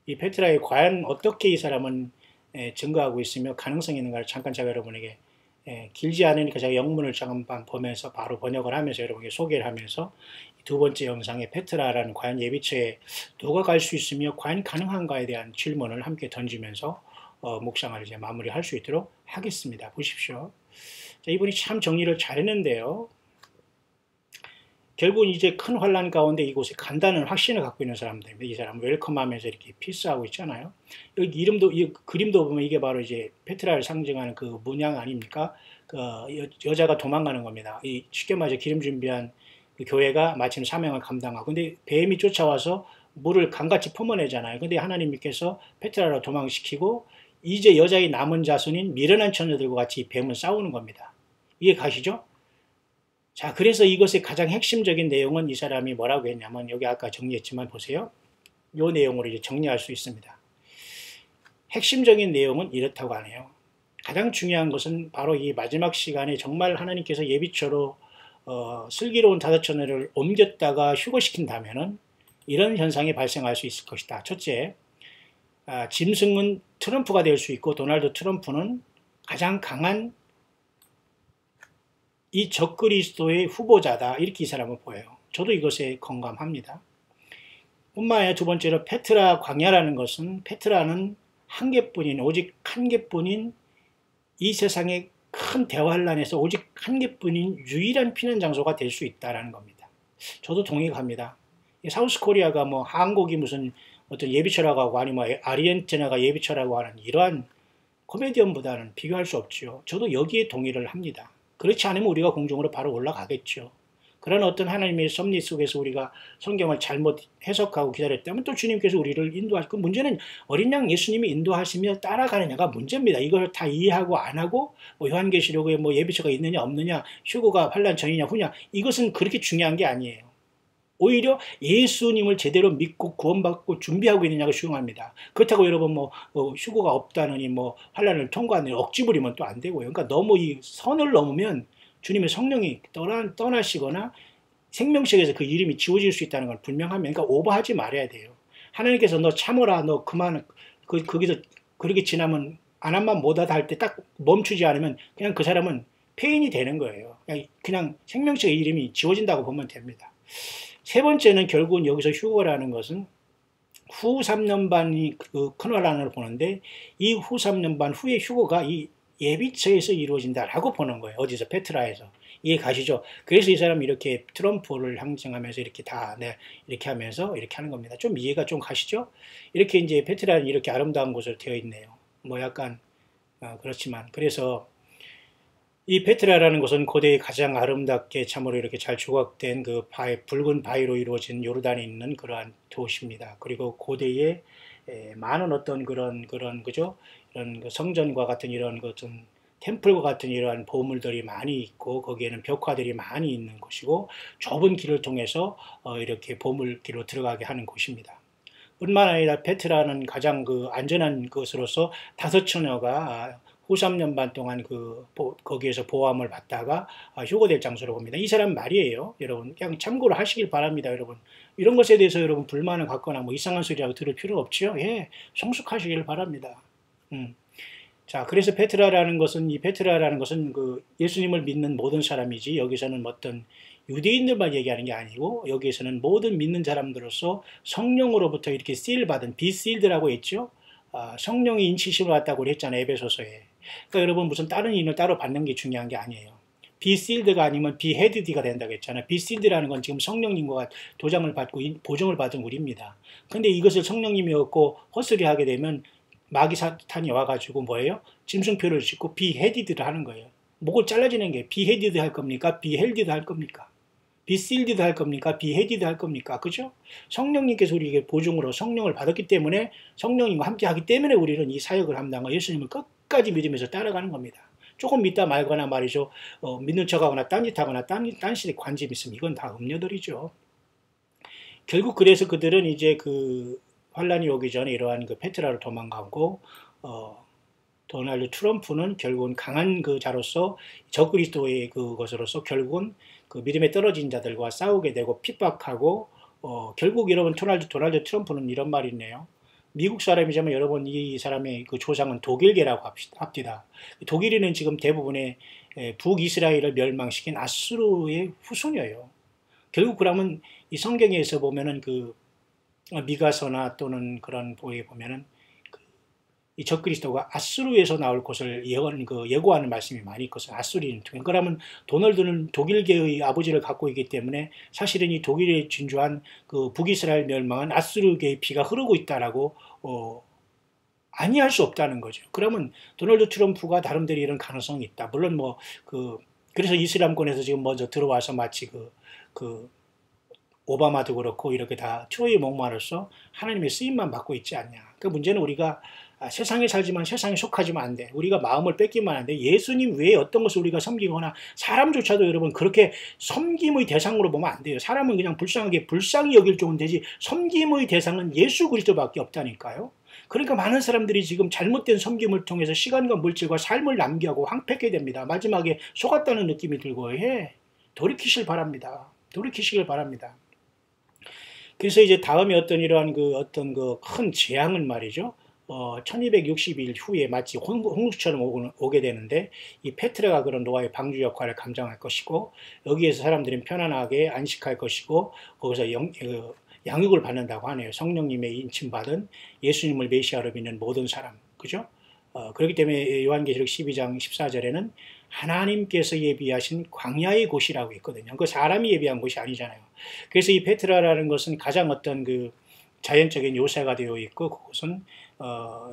이 페트라에 과연 어떻게 이 사람은 증거하고 있으며 가능성이 있는가를 잠깐 제가 여러분에게 길지 않으니까 제가 영문을 잠깐 보면서 바로 번역을 하면서 여러분에게 소개를 하면서 두 번째 영상에 페트라라는 과연 예비처에 누가 갈 수 있으며 과연 가능한가에 대한 질문을 함께 던지면서 묵상을 이제 마무리할 수 있도록 하겠습니다. 보십시오. 자, 이분이 참 정리를 잘했는데요. 결국은 이제 큰 환란 가운데 이곳에 간다는 확신을 갖고 있는 사람들입니다. 이 사람은 웰컴하면서 이렇게 피스하고 있잖아요. 여기 이 그림도 보면 이게 바로 이제 페트라를 상징하는 그 문양 아닙니까? 여자가 도망가는 겁니다. 이 쉽게 말해서 기름 준비한 그 교회가 마침 사명을 감당하고 근데 뱀이 쫓아와서 물을 강같이 품어내잖아요. 근데 하나님께서 페트라를 도망시키고 이제 여자의 남은 자손인 미련한 처녀들과 같이 뱀은 싸우는 겁니다. 이해 가시죠? 자, 그래서 이것의 가장 핵심적인 내용은 이 사람이 뭐라고 했냐면 여기 아까 정리했지만 보세요. 이 내용으로 이제 정리할 수 있습니다. 핵심적인 내용은 이렇다고 하네요. 가장 중요한 것은 바로 이 마지막 시간에 정말 하나님께서 예비처로 슬기로운 다섯 처녀를 옮겼다가 휴거시킨다면은 이런 현상이 발생할 수 있을 것이다. 첫째, 짐승은 트럼프가 될 수 있고 도널드 트럼프는 가장 강한 이 적그리스도의 후보자다. 이렇게 이 사람은 보여요. 저도 이것에 공감합니다. 뿐만 아니라 두 번째로 페트라 광야라는 것은 페트라는 한 개뿐인 오직 한 개뿐인 이 세상의 큰 대환란에서 오직 한 개뿐인 유일한 피난 장소가 될 수 있다는 겁니다. 저도 동의합니다. 사우스 코리아가 뭐 한국이 무슨 어떤 예비처라고 하고 아니면 아르헨티나가 예비처라고 하는 이러한 코미디언보다는 비교할 수 없죠. 저도 여기에 동의를 합니다. 그렇지 않으면 우리가 공중으로 바로 올라가겠죠. 그런 어떤 하나님의 섭리 속에서 우리가 성경을 잘못 해석하고 기다렸다면 또 주님께서 우리를 인도하실 그 문제는 어린 양 예수님이 인도하시며 따라가느냐가 문제입니다. 이걸 다 이해하고 안 하고 뭐 요한계시록에 뭐 예비처가 있느냐 없느냐 휴거가 환란 전이냐 후냐 이것은 그렇게 중요한 게 아니에요. 오히려 예수님을 제대로 믿고 구원받고 준비하고 있느냐가 중요합니다. 그렇다고 여러분 뭐 휴거가 없다느니 뭐 환란을 통과하느니 억지 부리면 또 안 되고요. 그러니까 너무 이 선을 넘으면 주님의 성령이 떠나시거나 생명책에서 그 이름이 지워질 수 있다는 걸 분명하면 그러니까 오버하지 말아야 돼요. 하나님께서 너 참어라 너 그만 거기서 그렇게 지나면 안 한만 못하다 할 때 딱 멈추지 않으면 그냥 그 사람은 폐인이 되는 거예요. 그냥 생명책의 이름이 지워진다고 보면 됩니다. 세 번째는 결국은 여기서 휴거라는 것은 후 3년 반이 그 큰 환란을 보는데 이 후 3년 반 후에 휴거가 이 예비처에서 이루어진다라고 보는 거예요. 어디서? 페트라에서. 이해 가시죠? 그래서 이 사람이 이렇게 트럼프를 항쟁하면서 이렇게 이렇게 하면서 이렇게 하는 겁니다. 좀 이해가 좀 가시죠? 이렇게 이제 페트라는 이렇게 아름다운 곳으로 되어 있네요. 뭐 약간 그렇지만 그래서 이 페트라라는 곳은 고대의 가장 아름답게 참으로 이렇게 잘 조각된 그 붉은 바위로 이루어진 요르단에 있는 그러한 도시입니다. 그리고 고대의 많은 어떤 그런 그죠? 이런 성전과 같은 이런 좀 템플과 같은 이러한 보물들이 많이 있고 거기에는 벽화들이 많이 있는 곳이고 좁은 길을 통해서 이렇게 보물길로 들어가게 하는 곳입니다. 뿐만 아니라 페트라는 가장 그 안전한 것으로서 5처녀가 후 3년 반 동안 거기에서 보호함을 받다가 휴거될 장소로 봅니다. 이 사람 말이에요. 여러분 그냥 참고로 하시길 바랍니다. 여러분 이런 것에 대해서 여러분 불만을 갖거나 뭐 이상한 소리라고 들을 필요 없죠. 예, 성숙하시길 바랍니다. 자, 그래서 페트라라는 것은 그 예수님을 믿는 모든 사람이지 여기서는 어떤 유대인들만 얘기하는 게 아니고 여기에서는 모든 믿는 사람들로서 성령으로부터 이렇게 seal받은 비시일드라고 했죠. 성령이 인치심을 받다고 했잖아요. 에베소서에. 그러니까 여러분 무슨 다른 인을 따로 받는 게 중요한 게 아니에요. 비시일드가 아니면 비헤드디가 된다고 했잖아요. 비시일드라는 건 지금 성령님과 도장을 받고 보증을 받은 우리입니다. 근데 이것을 성령님이 얻고 헛소리 하게 되면 마귀 사탄이 와가지고 뭐예요? 짐승표를 짓고 비헤디드를 하는 거예요. 목을 잘라지는 게 비헤디드 할 겁니까? 비헬디드 할 겁니까? 비실디드 할 겁니까? 비헤디드 할 겁니까? 그죠? 성령님께서 우리에게 보증으로 성령을 받았기 때문에 성령님과 함께 하기 때문에 우리는 이 사역을 감당하고 예수님을 끝까지 믿으면서 따라가는 겁니다. 조금 믿다 말거나 말이죠. 믿는 척하거나 딴짓하거나 딴짓에 관심 있으면 이건 다 음료들이죠. 결국 그래서 그들은 이제 그 환란이 오기 전에 이러한 그 페트라로 도망가고 도널드 트럼프는 결국은 강한 그 자로서 적그리스도의 그것으로서 결국은 그 믿음에 떨어진 자들과 싸우게 되고 핍박하고 결국 여러분 도널드 트럼프는 이런 말이 있네요. 미국 사람이지만 여러분 이 사람의 그 조상은 독일계라고 합시다. 독일인은 지금 대부분의 북이스라엘을 멸망시킨 아수르의 후손이에요. 결국 그러면 이 성경에서 보면은 그 미가서나 또는 그런 보에 보면은 이 적그리스도가 아수르에서 나올 것을 예고하는 말씀이 많이 있거든요. 아수리인 통해. 그러면 도널드는 독일계의 아버지를 갖고 있기 때문에 사실은 이 독일에 진주한 그 북이스라엘 멸망은 아수르계의 피가 흐르고 있다라고 아니할 수 없다는 거죠. 그러면 도널드 트럼프가 나름대로 이런 가능성이 있다. 물론 그래서 이슬람권에서 지금 먼저 들어와서 마치 오바마도 그렇고 이렇게 다 트로이의 목마로서 하나님의 쓰임만 받고 있지 않냐. 그 문제는 우리가 세상에 살지만 세상에 속하지만 안 돼. 우리가 마음을 뺏기면 안 돼. 예수님 외에 어떤 것을 우리가 섬기거나 사람조차도 여러분 그렇게 섬김의 대상으로 보면 안 돼요. 사람은 그냥 불쌍히 여길 정도는 되지 섬김의 대상은 예수 그리스도밖에 없다니까요. 그러니까 많은 사람들이 지금 잘못된 섬김을 통해서 시간과 물질과 삶을 낭비하고 황폐하게 됩니다. 마지막에 속았다는 느낌이 들고 돌이키시길 바랍니다. 그래서 이제 다음에 어떤 이러한 그 어떤 그 큰 재앙은 말이죠. 1260일 후에 마치 홍수처럼 오게 되는데 이 페트라가 그런 노아의 방주 역할을 감당할 것이고 여기에서 사람들은 편안하게 안식할 것이고 거기서 양육을 받는다고 하네요. 성령님의 인침받은 예수님을 메시아로 믿는 모든 사람. 그죠? 그렇기 때문에 요한계시록 12장 14절에는 하나님께서 예비하신 광야의 곳이라고 있거든요. 그 사람이 예비한 곳이 아니잖아요. 그래서 이 페트라라는 것은 가장 어떤 그 자연적인 요새가 되어 있고 그곳은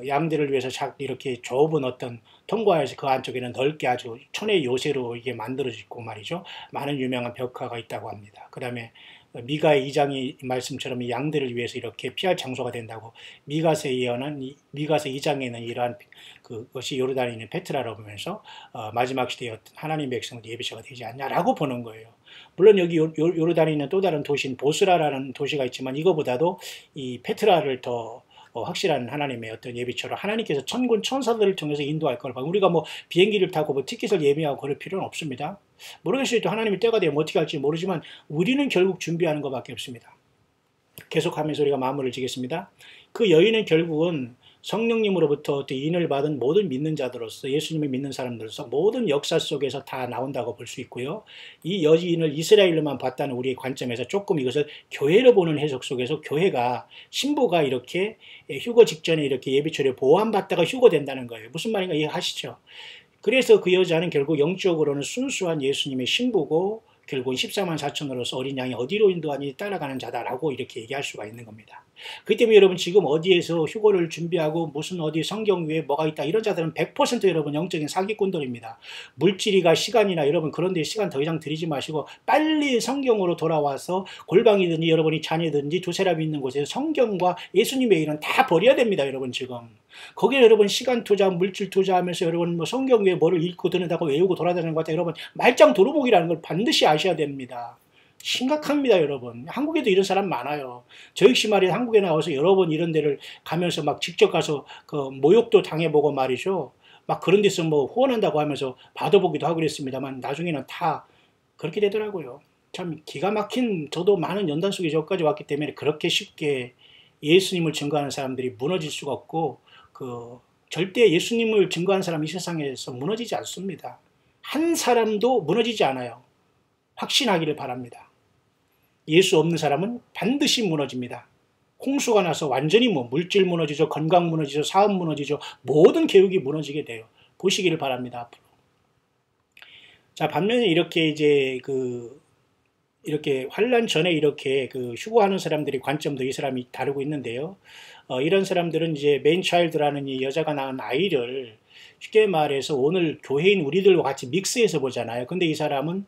양들을 위해서 이렇게 좁은 어떤 통과해서 그 안쪽에는 넓게 아주 천의 요새로 이게 만들어지고 말이죠. 많은 유명한 벽화가 있다고 합니다. 그 다음에 미가의 2장의 말씀처럼 이 양들을 위해서 이렇게 피할 장소가 된다고 미가서 2장에는 이러한 그것이 요르단에 있는 페트라라고 보면서 마지막 시대에 어떤 하나님 백성들 예비처가 되지 않냐라고 보는 거예요. 물론 여기 요르단에 있는 또 다른 도시인 보스라라는 도시가 있지만 이거보다도 이 페트라를 더 확실한 하나님의 어떤 예비처럼 하나님께서 천군 천사들을 통해서 인도할 걸 봐. 우리가 뭐 비행기를 타고 뭐 티켓을 예매하고 그럴 필요는 없습니다. 모르겠어요. 또 하나님의 때가 되면 어떻게 할지 모르지만 우리는 결국 준비하는 것밖에 없습니다. 계속하면서 우리가 마무리를 지겠습니다. 그 여인은 결국은 성령님으로부터 인을 받은 모든 믿는 자들로서 예수님을 믿는 사람들로서 모든 역사 속에서 다 나온다고 볼 수 있고요. 이 여인을 이스라엘로만 봤다는 우리의 관점에서 조금 이것을 교회로 보는 해석 속에서 교회가 신부가 이렇게 휴거 직전에 이렇게 예비처리에 보호받다가 휴거된다는 거예요. 무슨 말인가 이해하시죠? 그래서 그 여자는 결국 영적으로는 순수한 예수님의 신부고 결국은 14만 4천으로서 어린 양이 어디로 인도하니 따라가는 자다라고 이렇게 얘기할 수가 있는 겁니다. 그렇기 때문에 여러분 지금 어디에서 휴거를 준비하고 무슨 어디 성경 위에 뭐가 있다 이런 자들은 100% 여러분 영적인 사기꾼들입니다. 물질이가 시간이나 여러분 그런 데 시간 더 이상 들이지 마시고 빨리 성경으로 돌아와서 골방이든지 여러분이 자녀든지 두 사람이 있는 곳에서 성경과 예수님의 일은 다 버려야 됩니다. 여러분 지금. 거기에 여러분 시간 투자, 물질 투자하면서 여러분 뭐 성경 위에 뭐를 읽고 듣는다고 외우고 돌아다니는 것 같아요. 여러분 말짱 도루묵이라는 걸 반드시 아셔야 됩니다. 심각합니다, 여러분. 한국에도 이런 사람 많아요. 저 역시 말이야 한국에 나와서 여러 번 이런 데를 가면서 막 직접 가서 그 모욕도 당해보고 말이죠. 막 그런 데서 뭐 후원한다고 하면서 받아보기도 하고 그랬습니다만 나중에는 다 그렇게 되더라고요. 참 기가 막힌 저도 많은 연단 속에 저까지 왔기 때문에 그렇게 쉽게 예수님을 증거하는 사람들이 무너질 수가 없고 절대 예수님을 증거한 사람이 이 세상에서 무너지지 않습니다. 한 사람도 무너지지 않아요. 확신하기를 바랍니다. 예수 없는 사람은 반드시 무너집니다. 홍수가 나서 완전히 물질 무너지죠. 건강 무너지죠. 사업 무너지죠. 모든 계획이 무너지게 돼요. 보시기를 바랍니다. 앞으로. 자, 반면에 이렇게 이제 이렇게 환란 전에 이렇게 휴거하는 사람들의 관점도 이 사람이 다루고 있는데요. 이런 사람들은 이제 맨 차일드라는 이 여자가 낳은 아이를 쉽게 말해서 오늘 교회인 우리들과 같이 믹스해서 보잖아요. 근데 이 사람은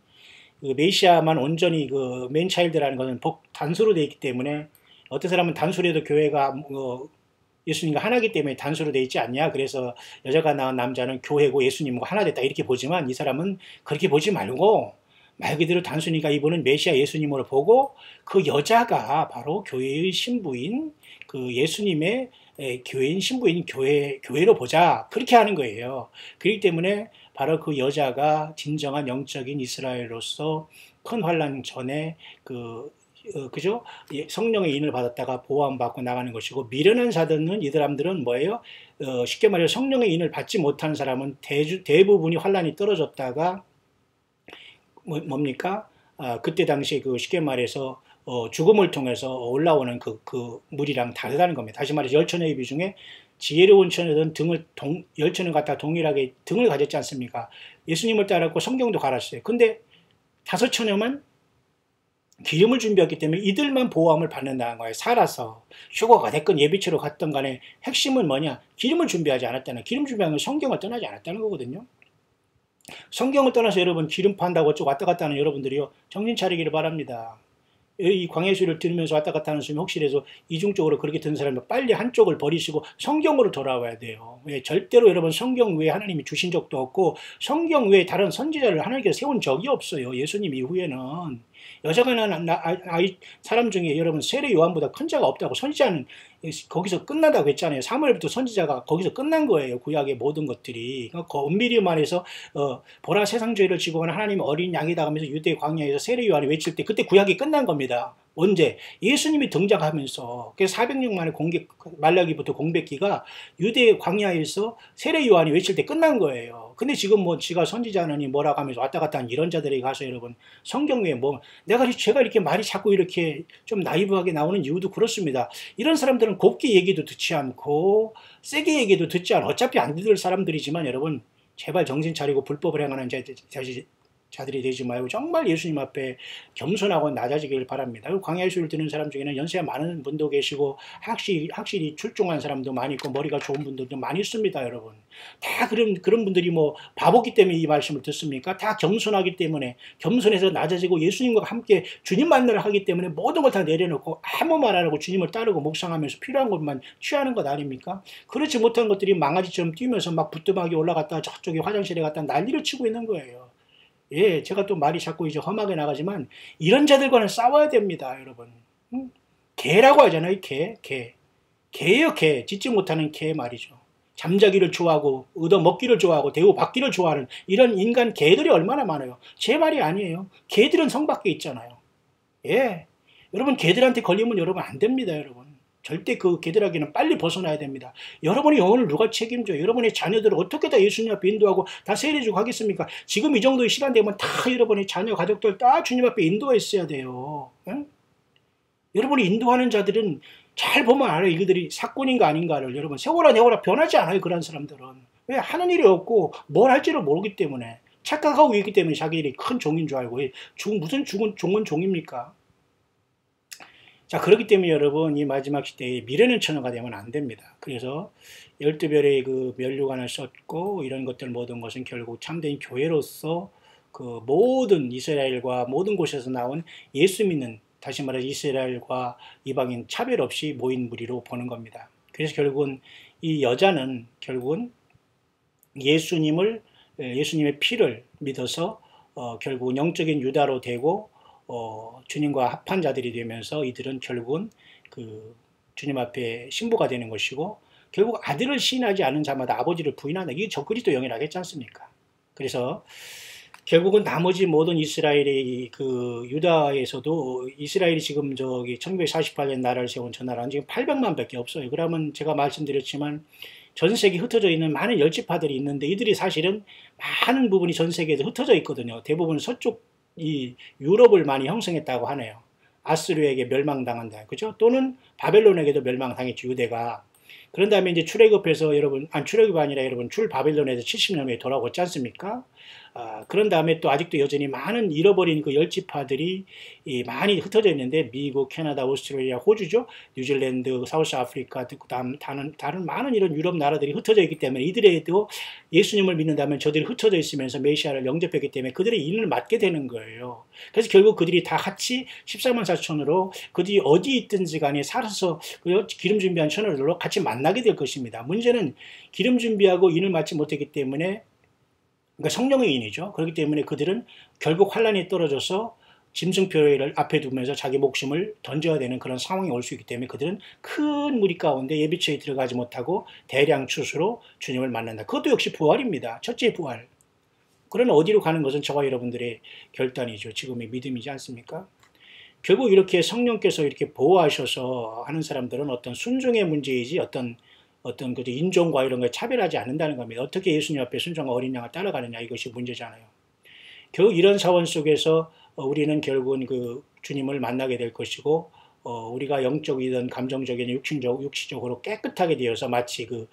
메시아만 온전히 맨 차일드라는 것은 단수로 되어 있기 때문에 어떤 사람은 단수로도 교회가 예수님과 하나이기 때문에 단수로 되어 있지 않냐. 그래서 여자가 낳은 남자는 교회고 예수님과 하나 됐다 이렇게 보지만 이 사람은 그렇게 보지 말고 말 그대로 단순히가 이분은 메시아 예수님으로 보고 그 여자가 바로 교회의 신부인 예수님의 교회인 신부인 교회로 보자 그렇게 하는 거예요. 그렇기 때문에 바로 그 여자가 진정한 영적인 이스라엘로서 큰 환란 전에 그죠? 성령의 인을 받았다가 보호받고 나가는 것이고 미련한 자들은 이 사람들은 뭐예요? 쉽게 말해서 성령의 인을 받지 못한 사람은 대부분이 환란이 떨어졌다가 뭡니까? 그때 당시 쉽게 말해서 죽음을 통해서 올라오는 그 물이랑 다르다는 겁니다. 다시 말해서 열처녀의 비중에 지혜로운 처녀들은 열처녀 같다 동일하게 등을 가졌지 않습니까? 예수님을 따랐고 성경도 갈았어요. 근데 5처녀만 기름을 준비했기 때문에 이들만 보호함을 받는다는 거예요. 살아서 휴거가 됐건 예비처로 갔던 간에 핵심은 뭐냐? 기름을 준비하지 않았다는 기름 준비하는 건 성경을 떠나지 않았다는 거거든요. 성경을 떠나서 여러분 기름 판다고 어쩌고 왔다 갔다 하는 여러분들이요. 정신 차리기를 바랍니다. 이 광야의 소리를 들으면서 왔다 갔다 하는 수면 혹시라도 이중적으로 그렇게 듣는 사람은 빨리 한쪽을 버리시고 성경으로 돌아와야 돼요. 절대로 여러분 성경 외에 하나님이 주신 적도 없고 성경 외에 다른 선지자를 하나님께서 세운 적이 없어요. 예수님 이후에는. 여자가 낳은 사람 중에 여러분 세례 요한보다 큰 자가 없다고 선지자는 거기서 끝난다고 했잖아요. 사무엘부터 선지자가 거기서 끝난 거예요. 구약의 모든 것들이. 그러니까 엄밀히 말해서 보라 세상 죄를 지고 온 하나님 어린 양이다 하면서 유대 광야에서 세례 요한이 외칠 때 그때 구약이 끝난 겁니다. 언제? 예수님이 등장하면서 그 400년 만에 말라기부터 공백기가 유대 광야에서 세례 요한이 외칠 때 끝난 거예요. 근데 지금 뭐 지가 선지자느니 뭐라고 하면서 왔다 갔다 하는 이런 자들에게 가서 여러분 성경 외에 뭐 제가 이렇게 말이 자꾸 이렇게 좀 나이브하게 나오는 이유도 그렇습니다. 이런 사람들은 곱게 얘기도 듣지 않고 세게 얘기도 듣지 않고 어차피 안 들을 사람들이지만 여러분 제발 정신 차리고 불법을 행하는 자들이 되지 말고 정말 예수님 앞에 겸손하고 낮아지길 바랍니다. 광야의 소리를 듣는 사람 중에는 연세가 많은 분도 계시고 확실히 출중한 사람도 많이 있고 머리가 좋은 분들도 많이 있습니다. 여러분 다 그런 분들이 뭐 바보기 때문에 이 말씀을 듣습니까? 다 겸손하기 때문에 겸손해서 낮아지고 예수님과 함께 주님 만나러 하기 때문에 모든 걸 다 내려놓고 아무 말 안 하고 주님을 따르고 묵상하면서 필요한 것만 취하는 것 아닙니까? 그렇지 못한 것들이 망아지처럼 뛰면서 막 부뚜막이 올라갔다 저쪽에 화장실에 갔다 난리를 치고 있는 거예요. 예, 제가 또 말이 자꾸 이제 험하게 나가지만 이런 자들과는 싸워야 됩니다, 여러분. 개라고 하잖아요, 개. 개예요, 개. 짖지 못하는 개 말이죠. 잠자기를 좋아하고 얻어먹기를 좋아하고 대우받기를 좋아하는 이런 인간 개들이 얼마나 많아요. 제 말이 아니에요. 개들은 성 밖에 있잖아요. 예, 여러분 개들한테 걸리면 여러분 안 됩니다, 여러분. 절대 그 개들에게는 빨리 벗어나야 됩니다. 여러분의 영혼을 누가 책임져요? 여러분의 자녀들을 어떻게 다 예수님 앞에 인도하고 다 세례주고 하겠습니까? 지금 이 정도의 시간 되면 다 여러분의 자녀, 가족들 다 주님 앞에 인도했어야 돼요. 응? 여러분이 인도하는 자들은 잘 보면 알아요. 이들이 사건인가 아닌가를. 여러분 세월아 변하지 않아요. 그런 사람들은. 왜? 하는 일이 없고 뭘 할지를 모르기 때문에 착각하고 있기 때문에 자기들이 큰 종인 줄 알고 무슨 죽은 종은 종입니까? 자, 그렇기 때문에 여러분 이 마지막 시대에 미래는 천하가 되면 안 됩니다. 그래서 12별의 그 면류관을 썼고 이런 것들 모든 것은 결국 참된 교회로서 그 모든 이스라엘과 모든 곳에서 나온 예수 믿는 다시 말해 이스라엘과 이방인 차별 없이 모인 무리로 보는 겁니다. 그래서 결국은 이 여자는 결국은 예수님의 피를 믿어서 결국 영적인 유다로 되고 주님과 합한 자들이 되면서 이들은 결국은 그 주님 앞에 신부가 되는 것이고 결국 아들을 시인하지 않은 자마다 아버지를 부인한다. 이게 저 그리스도 영이라겠지 않습니까? 그래서 결국은 나머지 모든 이스라엘의 그 유다에서도 이스라엘이 지금 저기 1948년 나라를 세운 저 나라는 지금 800만 밖에 없어요. 그러면 제가 말씀드렸지만 전 세계에 흩어져 있는 많은 열지파들이 있는데 이들이 사실은 많은 부분이 전 세계에서 흩어져 있거든요. 대부분 서쪽 이 유럽을 많이 형성했다고 하네요. 아스르에게 멸망당한다. 그죠? 또는 바벨론에게도 멸망당했죠, 유대가. 그런 다음에 이제 출애굽해서 출애굽이 아니라 여러분 출 바벨론에서 70년 후에 돌아오지 않습니까? 그런 다음에 또 아직도 여전히 많은 잃어버린 그 열지파들이 많이 흩어져 있는데 미국, 캐나다, 오스트레일리아, 호주죠, 뉴질랜드, 사우스 아프리카, 다른 많은 이런 유럽 나라들이 흩어져 있기 때문에 이들에도 예수님을 믿는다면 저들이 흩어져 있으면서 메시아를 영접했기 때문에 그들의 인을 맡게 되는 거예요. 그래서 결국 그들이 다 같이 14만 4천으로 그들이 어디 있든지 간에 살아서 기름 준비한 천으로 같이 만나게 될 것입니다. 문제는 기름 준비하고 인을 맡지 못했기 때문에 그러니까 성령의 인이죠. 그렇기 때문에 그들은 결국 환란에 떨어져서 짐승표를 앞에 두면서 자기 목숨을 던져야 되는 그런 상황이 올 수 있기 때문에 그들은 큰 무리 가운데 예비처에 들어가지 못하고 대량 추수로 주님을 만난다. 그것도 역시 부활입니다. 첫째 부활. 그러나 어디로 가는 것은 저와 여러분들의 결단이죠. 지금의 믿음이지 않습니까? 결국 이렇게 성령께서 이렇게 보호하셔서 하는 사람들은 어떤 순종의 문제이지 어떤 그 인종과 이런 걸 차별하지 않는다는 겁니다. 어떻게 예수님 앞에 순종과 어린 양을 따라가느냐 이것이 문제잖아요. 결국 이런 사원 속에서 우리는 결국은 그 주님을 만나게 될 것이고 우리가 영적이든 감정적이든 육체적으로 깨끗하게 되어서 마치 그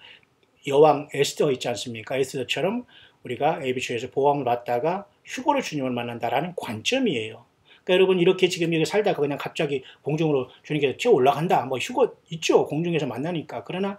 여왕 에스더 있지 않습니까? 에스더처럼 우리가 에비초에서 보호함을 받다가 휴거로 주님을 만난다라는 관점이에요. 그러니까 여러분 이렇게 지금 여기 살다가 그냥 갑자기 공중으로 주님께서 튀어 올라간다. 뭐 휴거 있죠. 공중에서 만나니까. 그러나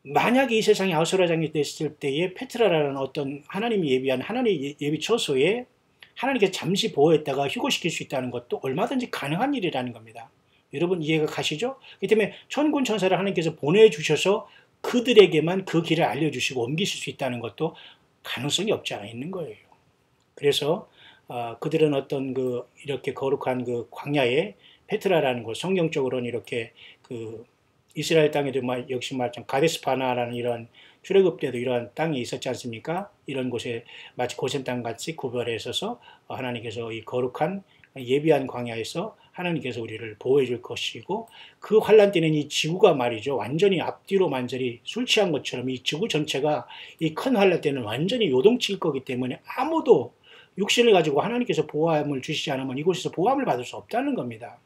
만약에 이 세상이 아수라장이 됐을 때에 페트라라는 어떤 하나님이 예비한 하나님의 예비 처소에 하나님께서 잠시 보호했다가 휴거시킬 수 있다는 것도 얼마든지 가능한 일이라는 겁니다. 여러분 이해가 가시죠? 그렇기 때문에 천군 천사를 하나님께서 보내주셔서 그들에게만 그 길을 알려주시고 옮기실 수 있다는 것도 가능성이 없지 않아 있는 거예요. 그래서 그들은 어떤 이렇게 거룩한 그 광야에 페트라라는 곳, 성경적으로는 이렇게 이스라엘 땅에도 역시 말처럼 가데스바나라는 이런 출애굽 때도 이러한 땅이 있었지 않습니까? 이런 곳에 마치 고센 땅같이 구별해 있어서 하나님께서 이 거룩한 예비한 광야에서 하나님께서 우리를 보호해 줄 것이고, 그 환란 때는 이 지구가 말이죠, 완전히 앞뒤로 완전히 술 취한 것처럼 이 지구 전체가 이 큰 환란 때는 완전히 요동칠 거기 때문에 아무도 육신을 가지고 하나님께서 보호함을 주시지 않으면 이곳에서 보호함을 받을 수 없다는 겁니다.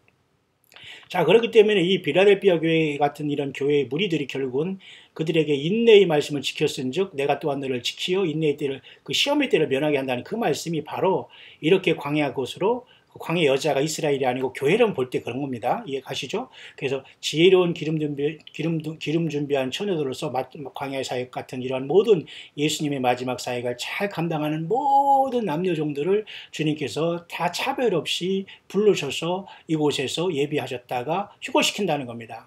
자, 그렇기 때문에 이 빌라델피아 교회 같은 이런 교회의 무리들이 결국은 그들에게 인내의 말씀을 지켰은즉 내가 또한 너를 지키어 인내의 때를, 그 시험의 때를 면하게 한다는 그 말씀이 바로 이렇게 광야 곳으로, 광야 여자가 이스라엘이 아니고 교회를 볼 때 그런 겁니다. 이해 가시죠? 그래서 지혜로운 기름 준비한 처녀들로서 광야의 사역 같은 이러한 모든 예수님의 마지막 사역을 잘 감당하는 모든 남녀 종들을 주님께서 다 차별 없이 부르셔서 이곳에서 예비하셨다가 휴거시킨다는 겁니다.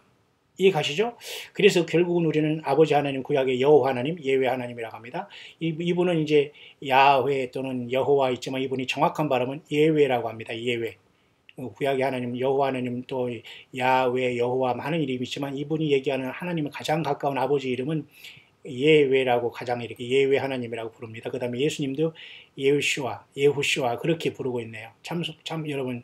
이해 가시죠? 그래서 결국은 우리는 아버지 하나님, 구약의 여호와 하나님, 예외 하나님이라고 합니다. 이분은 이제 야훼 또는 여호와 있지만 이분이 정확한 발음은 예외라고 합니다. 예외. 구약의 하나님, 여호와 하나님, 또 야훼, 여호와 하는 이름이 있지만 이분이 얘기하는 하나님의 가장 가까운 아버지 이름은 예외라고 가장 이렇게 예외 하나님이라고 부릅니다. 그 다음에 예수님도 예후슈아 그렇게 부르고 있네요. 여러분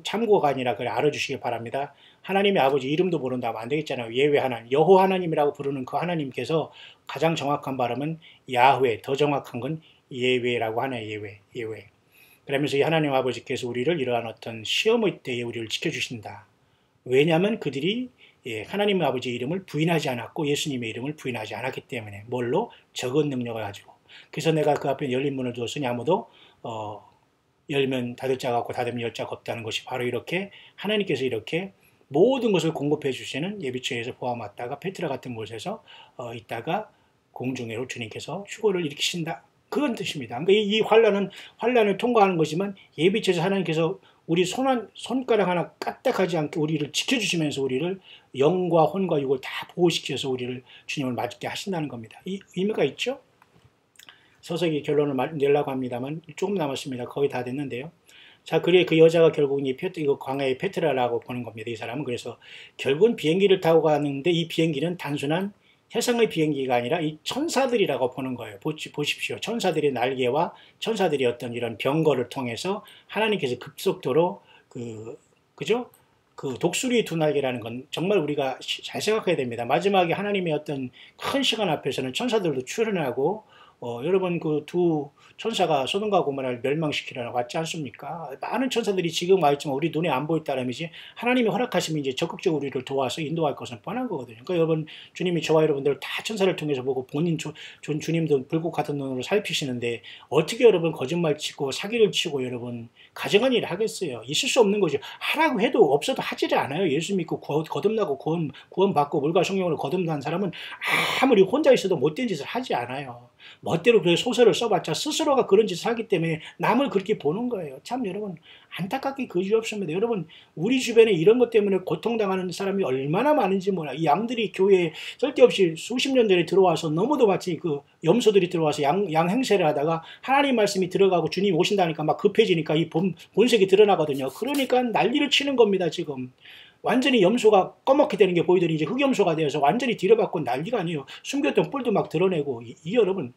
참고가 아니라 그걸 알아주시기 바랍니다. 하나님의 아버지 이름도 모른다면 안 되겠잖아요. 예외 하나님, 여호 하나님이라고 부르는 그 하나님께서 가장 정확한 발음은 야훼, 더 정확한 건 예외라고 하네요. 예외. 그러면서 이 하나님 아버지께서 우리를 이러한 어떤 시험의 때에 우리를 지켜주신다. 왜냐하면 그들이 하나님 아버지의 이름을 부인하지 않았고 예수님의 이름을 부인하지 않았기 때문에 뭘로? 적은 능력을 가지고. 그래서 내가 그 앞에 열린 문을 두었으니 아무도 열면 닫을 자가 없고 닫으면 열 자가 없다는 것이 바로 이렇게 하나님께서 이렇게 모든 것을 공급해 주시는 예비처에서 보아왔다가 페트라 같은 곳에서 있다가 공중으로 주님께서 휴거를 일으키신다. 그건 뜻입니다. 그러니까 이 환란을 통과하는 거지만 예비처에서 하나님께서 우리 손가락 하나 까딱하지 않게 우리를 지켜주시면서 우리를 영과 혼과 육을 다 보호시켜서 우리를 주님을 맞게 하신다는 겁니다. 이 의미가 있죠? 서서히 결론을 내려고 합니다만 조금 남았습니다. 거의 다 됐는데요. 자, 그래 그 여자가 결국은 이거 광야의 페트라라고 보는 겁니다. 이 사람은. 그래서 결국은 비행기를 타고 가는데 이 비행기는 단순한 세상의 비행기가 아니라 이 천사들이라고 보는 거예요. 보십시오. 천사들의 날개와 천사들이 어떤 이런 병거를 통해서 하나님께서 급속도로 그죠? 그 독수리 두 날개라는 건 정말 우리가 잘 생각해야 됩니다. 마지막에 하나님의 어떤 큰 시간 앞에서는 천사들도 출현하고 여러분 그 두 천사가 소돔과 고모라를 멸망시키려고 왔지 않습니까? 많은 천사들이 지금 와 있지만 우리 눈에 안 보일 따름이지 하나님이 허락하시면 이제 적극적으로 우리를 도와서 인도할 것은 뻔한 거거든요. 그러니까 여러분 주님이 저와 여러분들 다 천사를 통해서 보고 본인 주님도 불꽃 같은 눈으로 살피시는데 어떻게 여러분 거짓말 치고 사기를 치고 여러분 가증한 일을 하겠어요? 있을 수 없는 거죠. 하라고 해도 없어도 하지를 않아요. 예수 믿고 거듭나고 구원받고 물과 성령으로 거듭난 사람은 아무리 혼자 있어도 못된 짓을 하지 않아요. 멋대로 그 소설을 써봤자 스스로가 그런 짓을 하기 때문에 남을 그렇게 보는 거예요. 참 여러분 안타깝게 그지없습니다. 여러분 우리 주변에 이런 것 때문에 고통당하는 사람이 얼마나 많은지 몰라. 이 양들이 교회에 쓸데없이 수십 년 전에 들어와서 너무도 마치 그 염소들이 들어와서 양 행세를 하다가 하나님 말씀이 들어가고 주님 오신다니까 막 급해지니까 이 본색이 드러나거든요. 그러니까 난리를 치는 겁니다. 지금. 완전히 염소가 꺼멓게 되는 게 보이더니 이제 흑염소가 되어서 완전히 뒤로 받고 난리가 아니에요. 숨겼던 뿔도 막 드러내고 이 여러분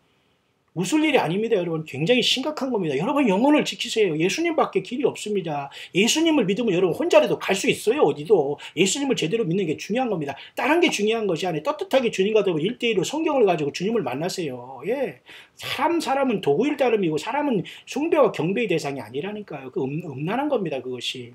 웃을 일이 아닙니다. 여러분 굉장히 심각한 겁니다. 여러분 영혼을 지키세요. 예수님밖에 길이 없습니다. 예수님을 믿으면 여러분 혼자라도 갈 수 있어요. 어디도. 예수님을 제대로 믿는 게 중요한 겁니다. 다른 게 중요한 것이 아니라 떳떳하게 주님과 더불어 1대1로 성경을 가지고 주님을 만나세요. 예. 사람은 도구일 따름이고 사람은 숭배와 경배의 대상이 아니라니까요. 그 음란한 겁니다. 그것이.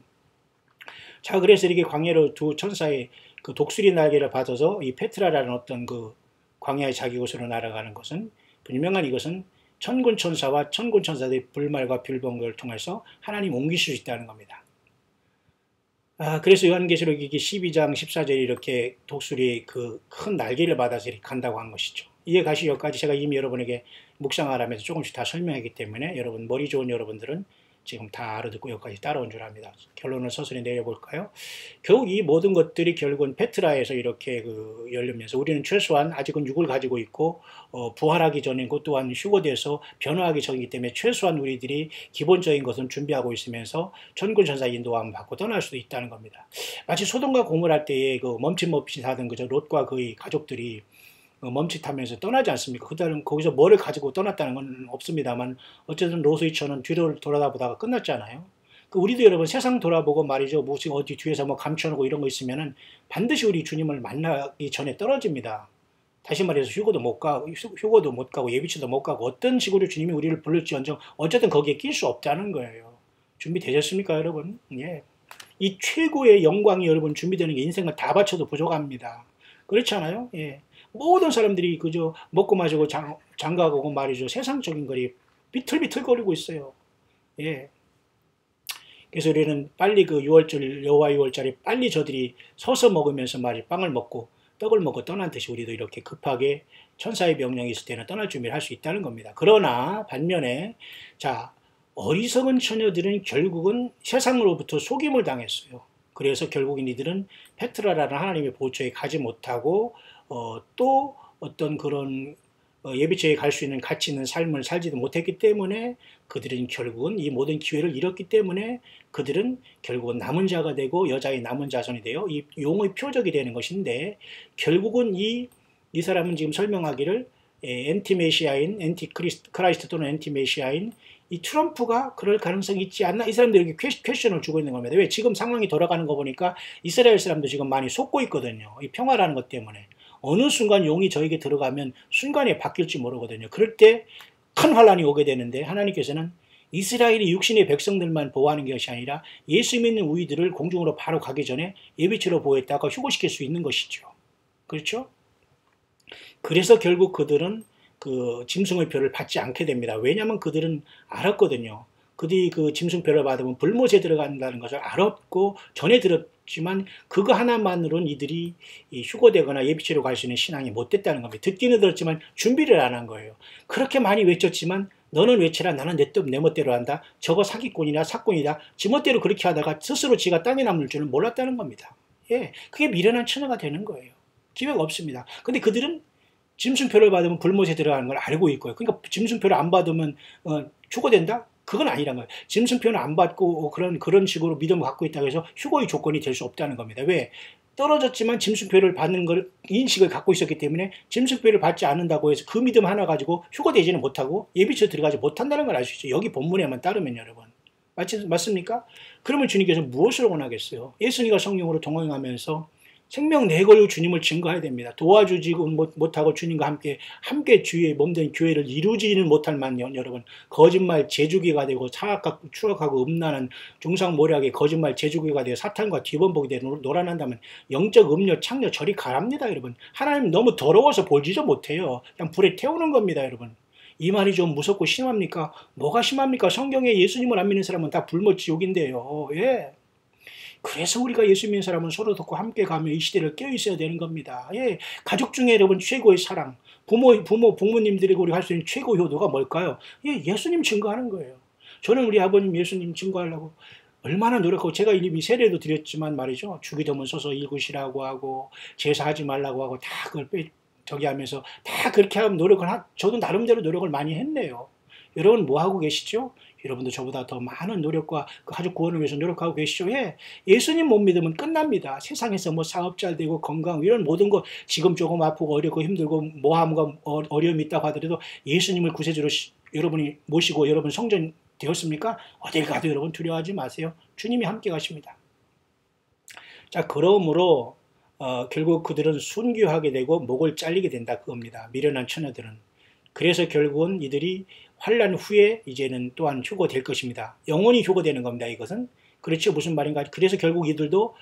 자, 그래서 이렇게 광야로 두 천사의 그 독수리 날개를 받아서 이 페트라라는 어떤 그 광야의 자기 곳으로 날아가는 것은 분명한 이것은 천군 천사와 천군 천사들의 불말과 빌번을 통해서 하나님 옮기실 수 있다는 겁니다. 그래서 요한계시록 12장 14절에 이렇게 독수리 그 큰 날개를 받아서 이렇게 간다고 한 것이죠. 이해 가시 여기까지 제가 이미 여러분에게 묵상하라면서 조금씩 다 설명했기 때문에 여러분 머리 좋은 여러분들은 지금 다 알아듣고 여기까지 따라온 줄 압니다. 결론을 서서히 내려볼까요? 결국 이 모든 것들이 결국은 페트라에서 이렇게 열리면서 우리는 최소한 아직은 육을 가지고 있고 부활하기 전인 것 또한 휴거돼서 변화하기 전이기 때문에 최소한 우리들이 기본적인 것은 준비하고 있으면서 천군천사 인도함을 받고 떠날 수도 있다는 겁니다. 마치 소돔과 고모라 때에 그 멈칫하던 그저 롯과 그의 가족들이 멈칫하면서 떠나지 않습니까? 그들은 거기서 뭐를 가지고 떠났다는 건 없습니다만 어쨌든 롯의 처는 뒤로 돌아다보다가 끝났잖아요. 그 우리도 여러분 세상 돌아보고 말이죠. 무슨 어디 뒤에서 뭐 감춰놓고 이런 거 있으면은 반드시 우리 주님을 만나기 전에 떨어집니다. 다시 말해서 휴고도 못 가고 예비치도 못 가고 어떤 식으로 주님이 우리를 부를지언정 어쨌든 거기에 낄 수 없다는 거예요. 준비되셨습니까, 여러분? 예. 이 최고의 영광이 여러분 준비되는 게 인생을 다 바쳐도 부족합니다. 그렇지 않아요? 예. 모든 사람들이 그저 먹고 마시고 장가가고 말이죠. 세상적인 거리 비틀비틀거리고 있어요. 예. 그래서 우리는 빨리 그 여호와 6월절에 빨리 저들이 서서 먹으면서 빵을 먹고 떡을 먹고 떠난 듯이 우리도 이렇게 급하게 천사의 명령이 있을 때는 떠날 준비를 할 수 있다는 겁니다. 그러나 반면에 어리석은 처녀들은 결국은 세상으로부터 속임을 당했어요. 그래서 결국인 이들은 페트라라는 하나님의 보초에 가지 못하고 또 어떤 그런 예비처에 갈 수 있는 가치 있는 삶을 살지도 못했기 때문에 그들은 결국은 이 모든 기회를 잃었기 때문에 그들은 결국은 남은 자가 되고 여자의 남은 자손이 되어 이 용의 표적이 되는 것인데 결국은 이 사람은 지금 설명하기를 엔티메시아인, 엔티크라이스트 또는 엔티메시아인 이 트럼프가 그럴 가능성이 있지 않나? 이 사람들이 이렇게 퀘스천을 주고 있는 겁니다. 왜? 지금 상황이 돌아가는 거 보니까 이스라엘 사람도 지금 많이 속고 있거든요. 이 평화라는 것 때문에. 어느 순간 용이 저에게 들어가면 순간에 바뀔지 모르거든요. 그럴 때 큰 환란이 오게 되는데 하나님께서는 이스라엘이 육신의 백성들만 보호하는 것이 아니라 예수 믿는 우리들을 공중으로 바로 가기 전에 예비치로 보호했다가 휴고시킬 수 있는 것이죠. 그렇죠? 그래서 결국 그들은 그 짐승의 표를 받지 않게 됩니다. 왜냐하면 그들은 알았거든요. 그들이 그 짐승표를 받으면 불못에 들어간다는 것을 알았고 전에 들었지만 그거 하나만으로는 이들이 휴고되거나 예비치로 갈 수 있는 신앙이 못 됐다는 겁니다. 듣기는 들었지만 준비를 안 한 거예요. 그렇게 많이 외쳤지만 너는 외치라 나는 내 멋대로 한다. 저거 사기꾼이나 사꾼이다. 지 멋대로 그렇게 하다가 스스로 지가 땅에 남을 줄은 몰랐다는 겁니다. 예, 그게 미련한 처녀가 되는 거예요. 기회가 없습니다. 근데 그들은 짐승표를 받으면 불못에 들어가는 걸 알고 있고요. 그러니까 짐승표를 안 받으면 휴고된다? 그건 아니란 거예요. 짐승표는 안 받고 그런 식으로 믿음을 갖고 있다고 해서 휴고의 조건이 될 수 없다는 겁니다. 왜? 떨어졌지만 짐승표를 받는 걸 인식을 갖고 있었기 때문에 짐승표를 받지 않는다고 해서 그 믿음 하나 가지고 휴고되지는 못하고 예비처에 들어가지 못한다는 걸 알 수 있죠. 여기 본문에만 따르면 여러분. 맞습니까? 그러면 주님께서 무엇을 원하겠어요? 예수님과 성령으로 동행하면서 생명 내걸로 주님을 증거해야 됩니다. 도와주지 못하고 주님과 함께 주의 몸된 교회를 이루지는 못할 만요. 여러분 거짓말 제주기가 되고 사악하고 추악하고 음란한 중상모략의 거짓말 제주기가 되어 사탄과 뒤범벅이 되어 놀아난다면 영적 음료 창녀 저리 가랍니다. 여러분 하나님 너무 더러워서 볼지도 못해요. 그냥 불에 태우는 겁니다. 여러분 이 말이 좀 무섭고 심합니까? 뭐가 심합니까? 성경에 예수님을 안 믿는 사람은 다 불못 지옥인데요. 예. 그래서 우리가 예수 믿는 사람은 서로 돕고 함께 가며 이 시대를 깨어 있어야 되는 겁니다. 예, 가족 중에 여러분 최고의 사랑, 부모님들에게 우리가 할 수 있는 최고 효도가 뭘까요? 예, 예수님 증거하는 거예요. 저는 우리 아버님 예수님 증거하려고 얼마나 노력하고 제가 이미 세례도 드렸지만 말이죠. 주기도문 서서 읽으시라고 하고 제사하지 말라고 하고 다 그걸 하면서 다 그렇게 하면 저도 나름대로 노력을 많이 했네요. 여러분 뭐 하고 계시죠? 여러분도 저보다 더 많은 노력과 그 가족 구원을 위해서 노력하고 계시죠? 예. 예수님 못 믿으면 끝납니다. 세상에서 뭐 사업 잘 되고 건강 이런 모든 거 지금 조금 아프고 어렵고 힘들고 모함과 어려움이 있다고 하더라도 예수님을 구세주로 여러분이 모시고 여러분 성전 되었습니까? 어딜 가도 여러분 두려워하지 마세요. 주님이 함께 가십니다. 자, 그러므로 결국 그들은 순교하게 되고 목을 잘리게 된다 그겁니다. 미련한 처녀들은. 그래서 결국은 이들이 환란 후에 이제는 또한 휴고될 것입니다. 영원히 휴고되는 겁니다. 이것은. 그렇죠. 무슨 말인가. 그래서 결국 이들도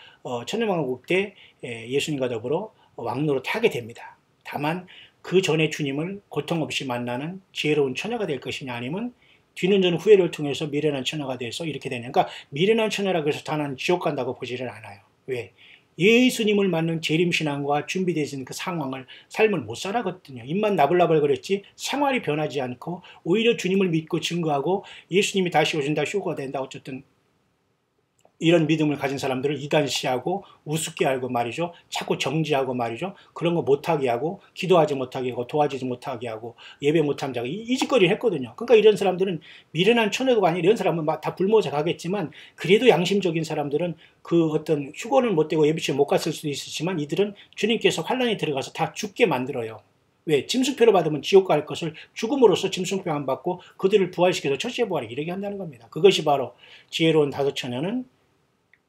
천년왕국 때 예수님과 더불어 왕노로 타게 됩니다. 다만 그 전에 주님을 고통 없이 만나는 지혜로운 처녀가 될 것이냐 아니면 뒤는 전 후회를 통해서 미련한 처녀가 돼서 이렇게 되는. 그러니까 미련한 처녀라고 해서 다는 지옥 간다고 보지를 않아요. 왜? 예수님을 맞는 재림신앙과 준비되어진 그 삶을 못 살아거든요. 입만 나불나불 그랬지 생활이 변하지 않고 오히려 주님을 믿고 증거하고 예수님이 다시 오신다 휴거가 된다 어쨌든 이런 믿음을 가진 사람들을 이단시하고 우습게 알고 말이죠. 자꾸 정지하고 말이죠. 그런 거 못하게 하고 기도하지 못하게 하고 도와주지 못하게 하고 예배 못하면 자고 이 짓거리를 했거든요. 그러니까 이런 사람들은 미련한 처녀가 아니라 이런 사람은 다 불모자 가겠지만 그래도 양심적인 사람들은 그 어떤 휴거는 못 되고 예비치에 못 갔을 수도 있었지만 이들은 주님께서 환란에 들어가서 다 죽게 만들어요. 왜? 짐승표를 받으면 지옥 갈 것을 죽음으로써 짐승표 안 받고 그들을 부활시켜서 첫째 부활을 이르게 한다는 겁니다. 그것이 바로 지혜로운 다섯 처녀는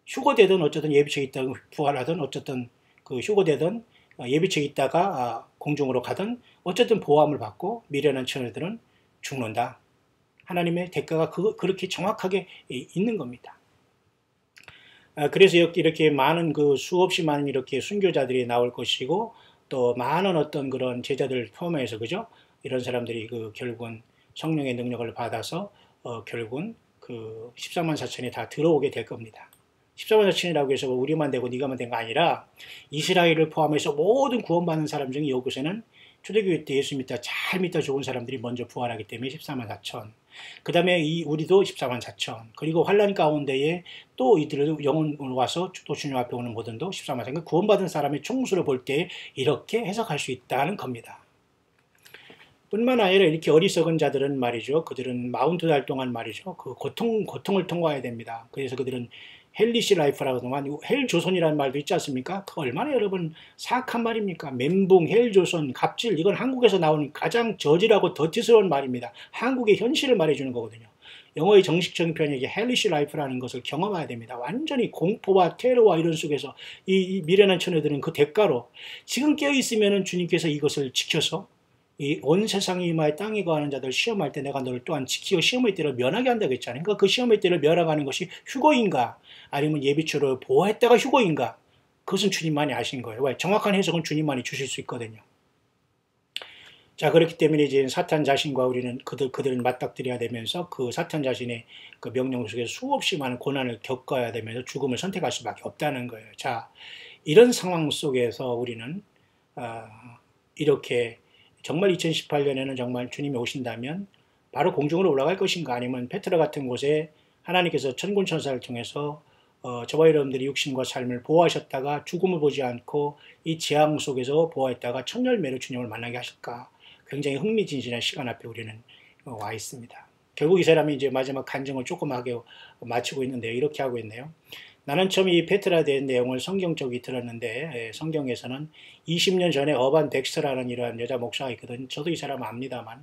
휴거되든 어쨌든 예비처에 있다가 부활하든 어쨌든 그 휴거되든 예비처에 있다가 공중으로 가든 어쨌든 보호함을 받고 미련한 처녀들은 죽는다. 하나님의 대가가 그렇게 정확하게 있는 겁니다. 그래서 이렇게 많은 그 수없이 많은 이렇게 순교자들이 나올 것이고 또 많은 어떤 그런 제자들 포함해서 그죠? 이런 사람들이 그 결국은 성령의 능력을 받아서 결국은 그 14만 4천이 다 들어오게 될 겁니다. 14만 4천이라고 해서 우리만 되고 네가만 된 거 아니라 이스라엘을 포함해서 모든 구원받는 사람 중에 여기서는 초대교회 때 예수 믿다 잘 믿다 좋은 사람들이 먼저 부활하기 때문에 14만 4천. 그 다음에 우리도 14만 4천. 그리고 환란 가운데에 또 이들을 영혼으로 와서 또 주님 앞에 오는 모든도 14만 4천. 그러니까 구원받은 사람의 총수를 볼 때 이렇게 해석할 수 있다는 겁니다. 뿐만 아니라 이렇게 어리석은 자들은 말이죠. 그들은 42달 동안 말이죠. 그 고통을 통과해야 됩니다. 그래서 그들은 헬리시 라이프라고 하는 헬 조선이라는 말도 있지 않습니까? 그 얼마나 여러분 사악한 말입니까? 멘붕, 헬 조선, 갑질 이건 한국에서 나오는 가장 저질하고 더티스러운 말입니다. 한국의 현실을 말해주는 거거든요. 영어의 정식적인 편이 헬리시 라이프라는 것을 경험해야 됩니다. 완전히 공포와 테러와 이런 속에서 이 미련한 처녀들은 그 대가로 지금 깨어있으면 주님께서 이것을 지켜서 이 온 세상이 이마에 땅에 거하는 자들 시험할 때 내가 너를 또한 지키고 시험의 때를 면하게 한다고 했잖아요. 그러니까 그 시험의 때를 면하가는 것이 휴거인가 아니면 예비처로 보호했다가 휴거인가 그것은 주님만이 아신 거예요. 왜? 정확한 해석은 주님만이 주실 수 있거든요. 자, 그렇기 때문에 이제 사탄 자신과 우리는 그들은 맞닥뜨려야 되면서 그 사탄 자신의 그 명령 속에서 수없이 많은 고난을 겪어야 되면서 죽음을 선택할 수밖에 없다는 거예요. 자, 이런 상황 속에서 우리는 이렇게 정말 2018년에는 정말 주님이 오신다면 바로 공중으로 올라갈 것인가 아니면 페트라 같은 곳에 하나님께서 천군 천사를 통해서 저와 여러분들이 육신과 삶을 보호하셨다가 죽음을 보지 않고 이 재앙 속에서 보호했다가 첫 열매로 주님을 만나게 하실까 굉장히 흥미진진한 시간 앞에 우리는 와 있습니다. 결국 이 사람이 이제 마지막 간증을 조그맣게 마치고 있는데 이렇게 하고 있네요. 나는 처음 이 페트라에 대한 내용을 성경적이 들었는데 성경에서는 20년 전에 어반 덱스터라는 이러한 여자 목사가 있거든. 저도 이 사람 압니다만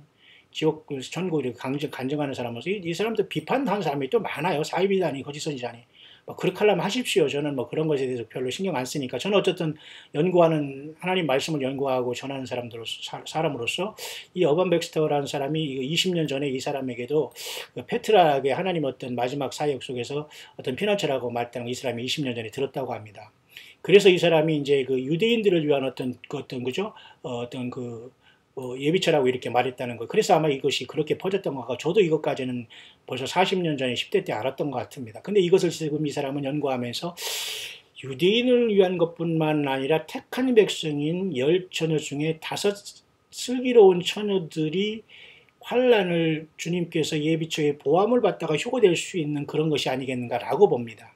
지옥 천국을 간증하는 사람으로서 이 사람도 비판하는 사람이 또 많아요. 사이비다니 거짓선지자니 뭐 그렇게 하려면 하십시오. 저는 뭐 그런 것에 대해서 별로 신경 안 쓰니까 저는 어쨌든 연구하는 하나님 말씀을 연구하고 전하는 사람으로서 이 어반 덱스터라는 사람이 20년 전에 이 사람에게도 페트라의 하나님 어떤 마지막 사역 속에서 어떤 피난처라고 말했다는 이 사람이 20년 전에 들었다고 합니다. 그래서 이 사람이 이제 그 유대인들을 위한 어떤 그죠? 예비처라고 이렇게 말했다는 거. 그래서 아마 이것이 그렇게 퍼졌던 것 같고, 저도 이것까지는 벌써 40년 전에 10대 때 알았던 것 같습니다. 근데 이것을 지금 이 사람은 연구하면서 유대인을 위한 것뿐만 아니라 택한 백성인 10처녀 중에 5 슬기로운 처녀들이 환란을 주님께서 예비처의 보함을 받다가 휴거될 수 있는 그런 것이 아니겠는가라고 봅니다.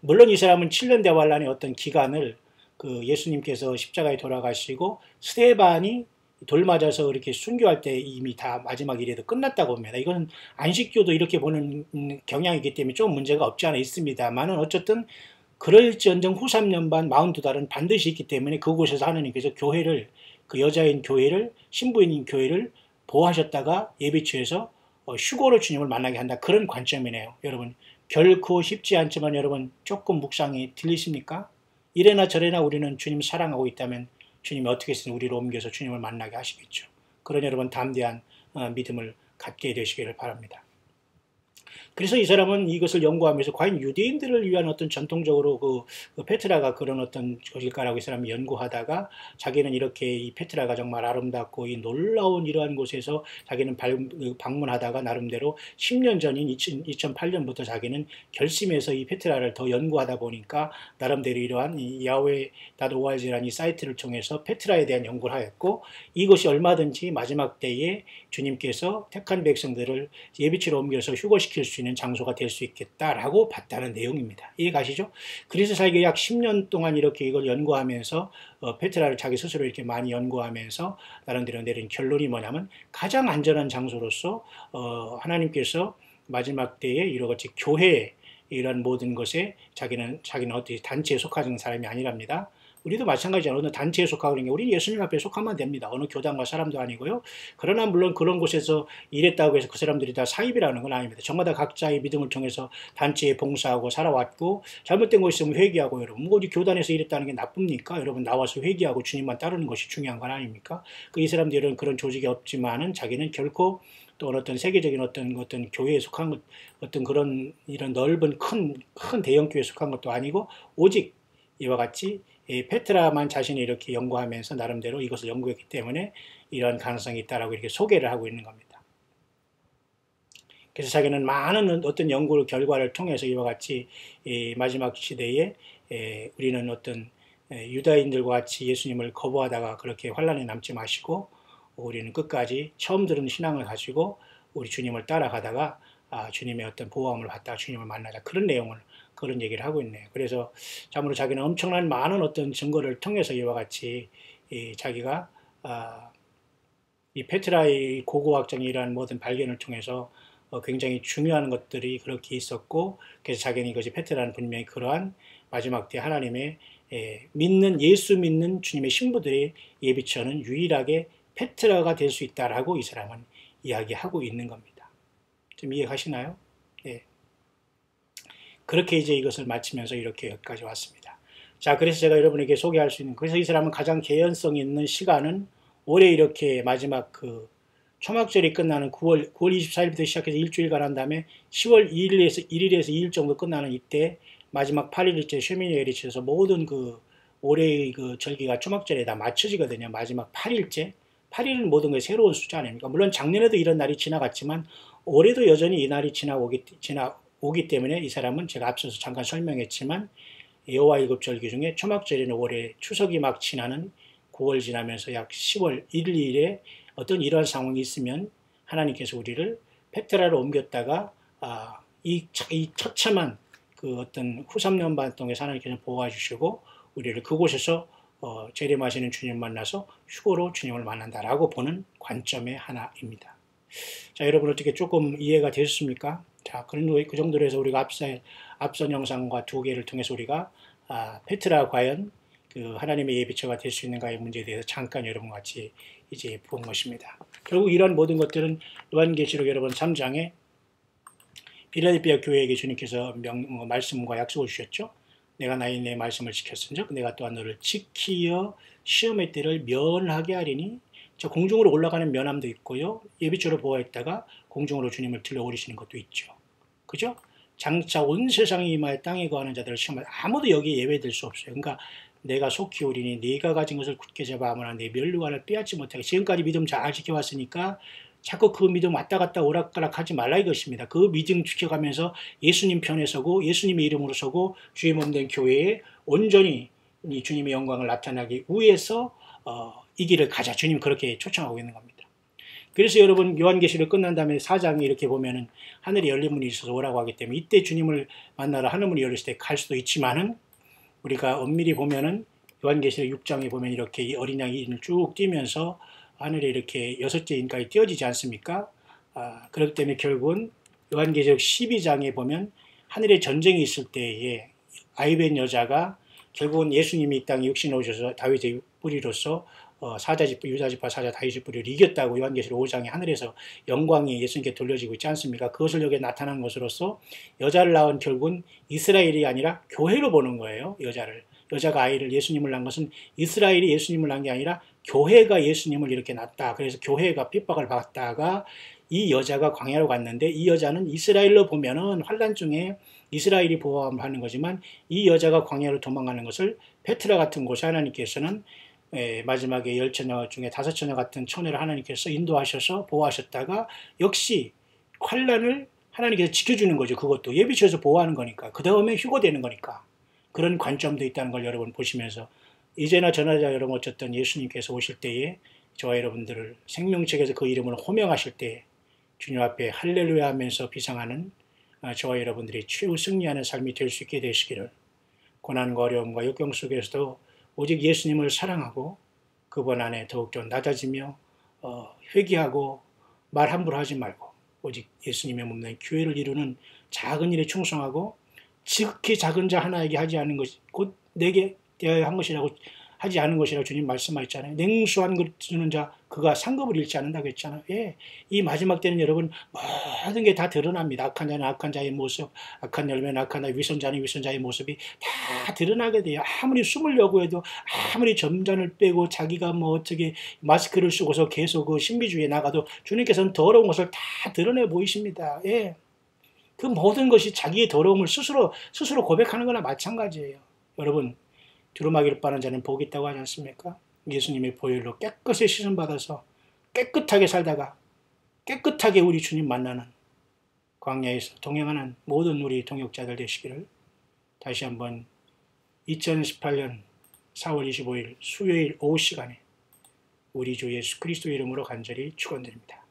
물론 이 사람은 7년 대환란의 어떤 기간을 그 예수님께서 십자가에 돌아가시고 스데반이 돌 맞아서 이렇게 순교할 때 이미 다 마지막 일에도 끝났다고 봅니다. 이건 안식교도 이렇게 보는 경향이기 때문에 좀 문제가 없지 않아 있습니다만은 어쨌든 그럴지언정 후 3년 반 42달은 반드시 있기 때문에 그곳에서 하나님께서 교회를 그 여자인 교회를 신부인 교회를 보호하셨다가 예비처에서 휴거로 주님을 만나게 한다. 그런 관점이네요. 여러분 결코 쉽지 않지만 여러분 조금 묵상이 들리십니까? 이래나 저래나 우리는 주님 사랑하고 있다면 주님이 어떻게든 우리를 옮겨서 주님을 만나게 하시겠죠. 그런 여러분 담대한 믿음을 갖게 되시기를 바랍니다. 그래서 이 사람은 이것을 연구하면서 과연 유대인들을 위한 어떤 전통적으로 그 페트라가 그런 어떤 것일까라고 이 사람이 연구하다가 자기는 이렇게 이 페트라가 정말 아름답고 이 놀라운 이러한 곳에서 자기는 방문하다가 나름대로 10년 전인 2008년부터 자기는 결심해서 이 페트라를 더 연구하다 보니까 나름대로 이러한 이 야훼.org라는 이 사이트를 통해서 페트라에 대한 연구를 하였고 이것이 얼마든지 마지막 때에 주님께서 택한 백성들을 예비치로 옮겨서 휴거시킬 수 있는 장소가 될 수 있겠다라고 봤다는 내용입니다. 이해 가시죠? 그래서 자기가 약 10년 동안 이렇게 이걸 연구하면서 페트라를 자기 스스로 이렇게 많이 연구하면서 나름대로 내린 결론이 뭐냐면 가장 안전한 장소로서 하나님께서 마지막 때에 이러같이 교회 이런 모든 것에 자기는 어떤 단체에 속하는 사람이 아니랍니다. 우리도 마찬가지잖아요. 어느 단체에 속하고 그런 게 우리 예수님 앞에 속하면 됩니다. 어느 교단과 사람도 아니고요. 그러나 물론 그런 곳에서 일했다고 해서 그 사람들이 다 사입이라는 건 아닙니다. 저마다 각자의 믿음을 통해서 단체에 봉사하고 살아왔고 잘못된 것이 있으면 회개하고 여러분 뭐 어디 교단에서 일했다는 게 나쁩니까? 여러분 나와서 회개하고 주님만 따르는 것이 중요한 건 아닙니까? 이 사람들은 그런 조직이 없지만은 자기는 결코 또 어떤 세계적인 어떤 교회에 속한 것, 어떤 그런 이런 넓은 큰 대형 교회에 속한 것도 아니고 오직 이와 같이 페트라만 자신이 이렇게 연구하면서 나름대로 이것을 연구했기 때문에 이러한 가능성이 있다라고 이렇게 소개를 하고 있는 겁니다. 그래서 자기는 많은 어떤 연구 결과를 통해서 이와 같이 마지막 시대에 우리는 어떤 유다인들과 같이 예수님을 거부하다가 그렇게 환란에 남지 마시고 우리는 끝까지 처음 들은 신앙을 가지고 우리 주님을 따라가다가 주님의 어떤 보호함을 받다가 주님을 만나자 그런 내용을 그런 얘기를 하고 있네요. 그래서 참으로 자기는 엄청난 많은 어떤 증거를 통해서 이와 같이 자기가 이 페트라의 고고학적인 이러한 모든 발견을 통해서 굉장히 중요한 것들이 그렇게 있었고 그래서 자기는 이것이 페트라는 분명히 그러한 마지막 때 하나님의 믿는 예수 믿는 주님의 신부들의 예비처는 유일하게 페트라가 될 수 있다라고 이 사람은 이야기하고 있는 겁니다. 좀 이해가시나요? 네. 그렇게 이제 이것을 마치면서 이렇게 여기까지 왔습니다. 자, 그래서 제가 여러분에게 소개할 수 있는, 그래서 이 사람은 가장 개연성 있는 시간은 올해 이렇게 마지막 그 초막절이 끝나는 9월 24일부터 시작해서 일주일간 한 다음에 10월 1일에서 2일 정도 끝나는 이때 마지막 8일째 쉐미니엘이 치셔서 모든 그 올해의 그 절기가 초막절에 다 맞춰지거든요. 마지막 8일째. 8일은 모든 게 새로운 숫자 아닙니까? 물론 작년에도 이런 날이 지나갔지만 올해도 여전히 이 날이 지나오기 때문에 이 사람은 제가 앞서서 잠깐 설명했지만 여호와 일곱절기 중에 초막절에는 올해 추석이 막 지나는 9월 지나면서 약 10월 1일에 어떤 이러한 상황이 있으면 하나님께서 우리를 페트라로 옮겼다가 이 처참한 그 어떤 후 3년 반 동안 하나님께서 보호해 주시고 우리를 그곳에서 재림하시는 주님 만나서 휴거로 주님을 만난다라고 보는 관점의 하나입니다. 자, 여러분 어떻게 조금 이해가 되셨습니까? 자, 그 정도로 해서 우리가 앞선 영상과 두 개를 통해서 우리가 페트라 과연 그 하나님의 예비처가 될 수 있는가의 문제에 대해서 잠깐 여러분과 같이 이제 본 것입니다. 결국 이런 모든 것들은 요한계시록 여러분 3장에 필라델피아 교회에게 주님께서 말씀과 약속을 주셨죠. 내가 나의 내 말씀을 지켰은즉 내가 또한 너를 지키어 시험의 때를 면하게 하리니. 저 공중으로 올라가는 면함도 있고요. 예비처로 보호했다가 공중으로 주님을 들러오리시는 것도 있죠. 그죠? 장차 온 세상에 임하여 땅에 거하는 자들을 시험하여 아무도 여기에 예외될 수 없어요. 그러니까 내가 속히 오리니 네가 가진 것을 굳게 잡아 아무나 내 면류관을 빼앗지 못하게. 지금까지 믿음 잘 지켜왔으니까 자꾸 그 믿음 왔다 갔다 오락가락하지 말라 이것입니다. 그 믿음 지켜가면서 예수님 편에 서고 예수님의 이름으로 서고 주의 몸된 교회에 온전히 이 주님의 영광을 나타나기 위해서 이 길을 가자. 주님 그렇게 초청하고 있는 겁니다. 그래서 여러분 요한계시를 끝난 다음에 4장에 이렇게 보면은 하늘에 열린 문이 있어서 오라고 하기 때문에 이때 주님을 만나러 하늘문이 열렸을 때 갈 수도 있지만은 우리가 엄밀히 보면은 요한계시록 6장에 보면 이렇게 이 어린 양이 쭉 뛰면서 하늘에 이렇게 6째 인까지 띄어지지 않습니까? 그렇기 때문에 결국은 요한계시록 12장에 보면 하늘에 전쟁이 있을 때에 아이벤 여자가 결국은 예수님이 이 땅에 육신에 오셔서 다윗의 뿌리로서 유다지파 사자 다윗의 뿌리를 이겼다고 요한계시록 5장에 하늘에서 영광이 예수님께 돌려지고 있지 않습니까? 그것을 여기에 나타난 것으로서 여자를 낳은 결국은 이스라엘이 아니라 교회로 보는 거예요. 여자가 아이를 예수님을 낳은 것은 이스라엘이 예수님을 낳은 게 아니라 교회가 예수님을 이렇게 낳았다. 그래서 교회가 핍박을 받다가 이 여자가 광야로 갔는데 이 여자는 이스라엘로 보면은 환란 중에 이스라엘이 보호하는 거지만 이 여자가 광야로 도망가는 것을 페트라 같은 곳에 하나님께서는 마지막에 10처녀 중에 5처녀 같은 처녀를 하나님께서 인도하셔서 보호하셨다가 역시 환란을 하나님께서 지켜주는 거죠. 그것도 예비처에서 보호하는 거니까. 그 다음에 휴거되는 거니까. 그런 관점도 있다는 걸 여러분 보시면서 이제나 저나자 여러분 어쨌든 예수님께서 오실 때에 저와 여러분들을 생명책에서 그 이름을 호명하실 때 주님 앞에 할렐루야 하면서 비상하는 저와 여러분들이 최후 승리하는 삶이 될 수 있게 되시기를 고난과 어려움과 역경 속에서도 오직 예수님을 사랑하고 그분 안에 더욱더 낮아지며 회개하고 말 함부로 하지 말고 오직 예수님의 몸된 교회를 이루는 작은 일에 충성하고 지극히 작은 자 하나에게 하지 않는 것이 곧 내게 되어야 한 것이라고 하지 않은 것이라고 주님 말씀하셨잖아요. 냉수한 것 주는 자 그가 상급을 잃지 않는다고 했잖아요. 예, 이 마지막 때는 여러분 모든 게 다 드러납니다. 악한 자는 악한 자의 모습, 악한 열매는 악한 자, 위선자는 위선자의 모습이 다 드러나게 돼요. 아무리 숨으려고 해도 아무리 점잖을 빼고 자기가 뭐 어떻게 마스크를 쓰고서 계속 그 신비주의에 나가도 주님께서는 더러운 것을 다 드러내 보이십니다. 예. 그 모든 것이 자기의 더러움을 스스로 고백하는 거나 마찬가지예요. 여러분, 두루마기를 빠는 자는 복이 있다고 하지 않습니까? 예수님의 보혈로 깨끗이 씻음받아서 깨끗하게 살다가 깨끗하게 우리 주님 만나는 광야에서 동행하는 모든 우리 동역자들 되시기를 다시 한번 2018년 4월 25일 수요일 오후 시간에 우리 주 예수 그리스도 이름으로 간절히 축원드립니다.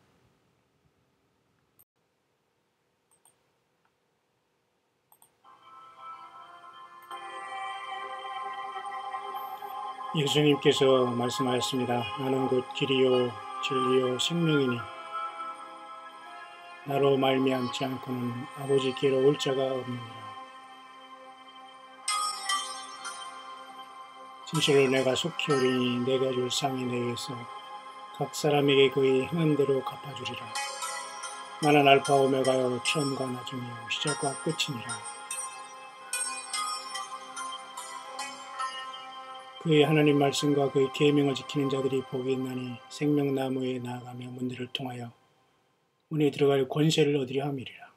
예수님께서 말씀하셨습니다. 나는 곧 길이요 진리요 생명이니 나로 말미암지 않고는 아버지께로 올 자가 없느니라. 진실로 내가 속히 오리니 내가 줄 상이 내게서 각 사람에게 그의 행한 대로 갚아주리라. 나는 알파 오메가요 처음과 나중이요 시작과 끝이니라. 그의 하나님 말씀과 그의 계명을 지키는 자들이 복이 있나니 생명나무에 나아가며 문들을 통하여 문에 들어갈 권세를 얻으려 함이리라.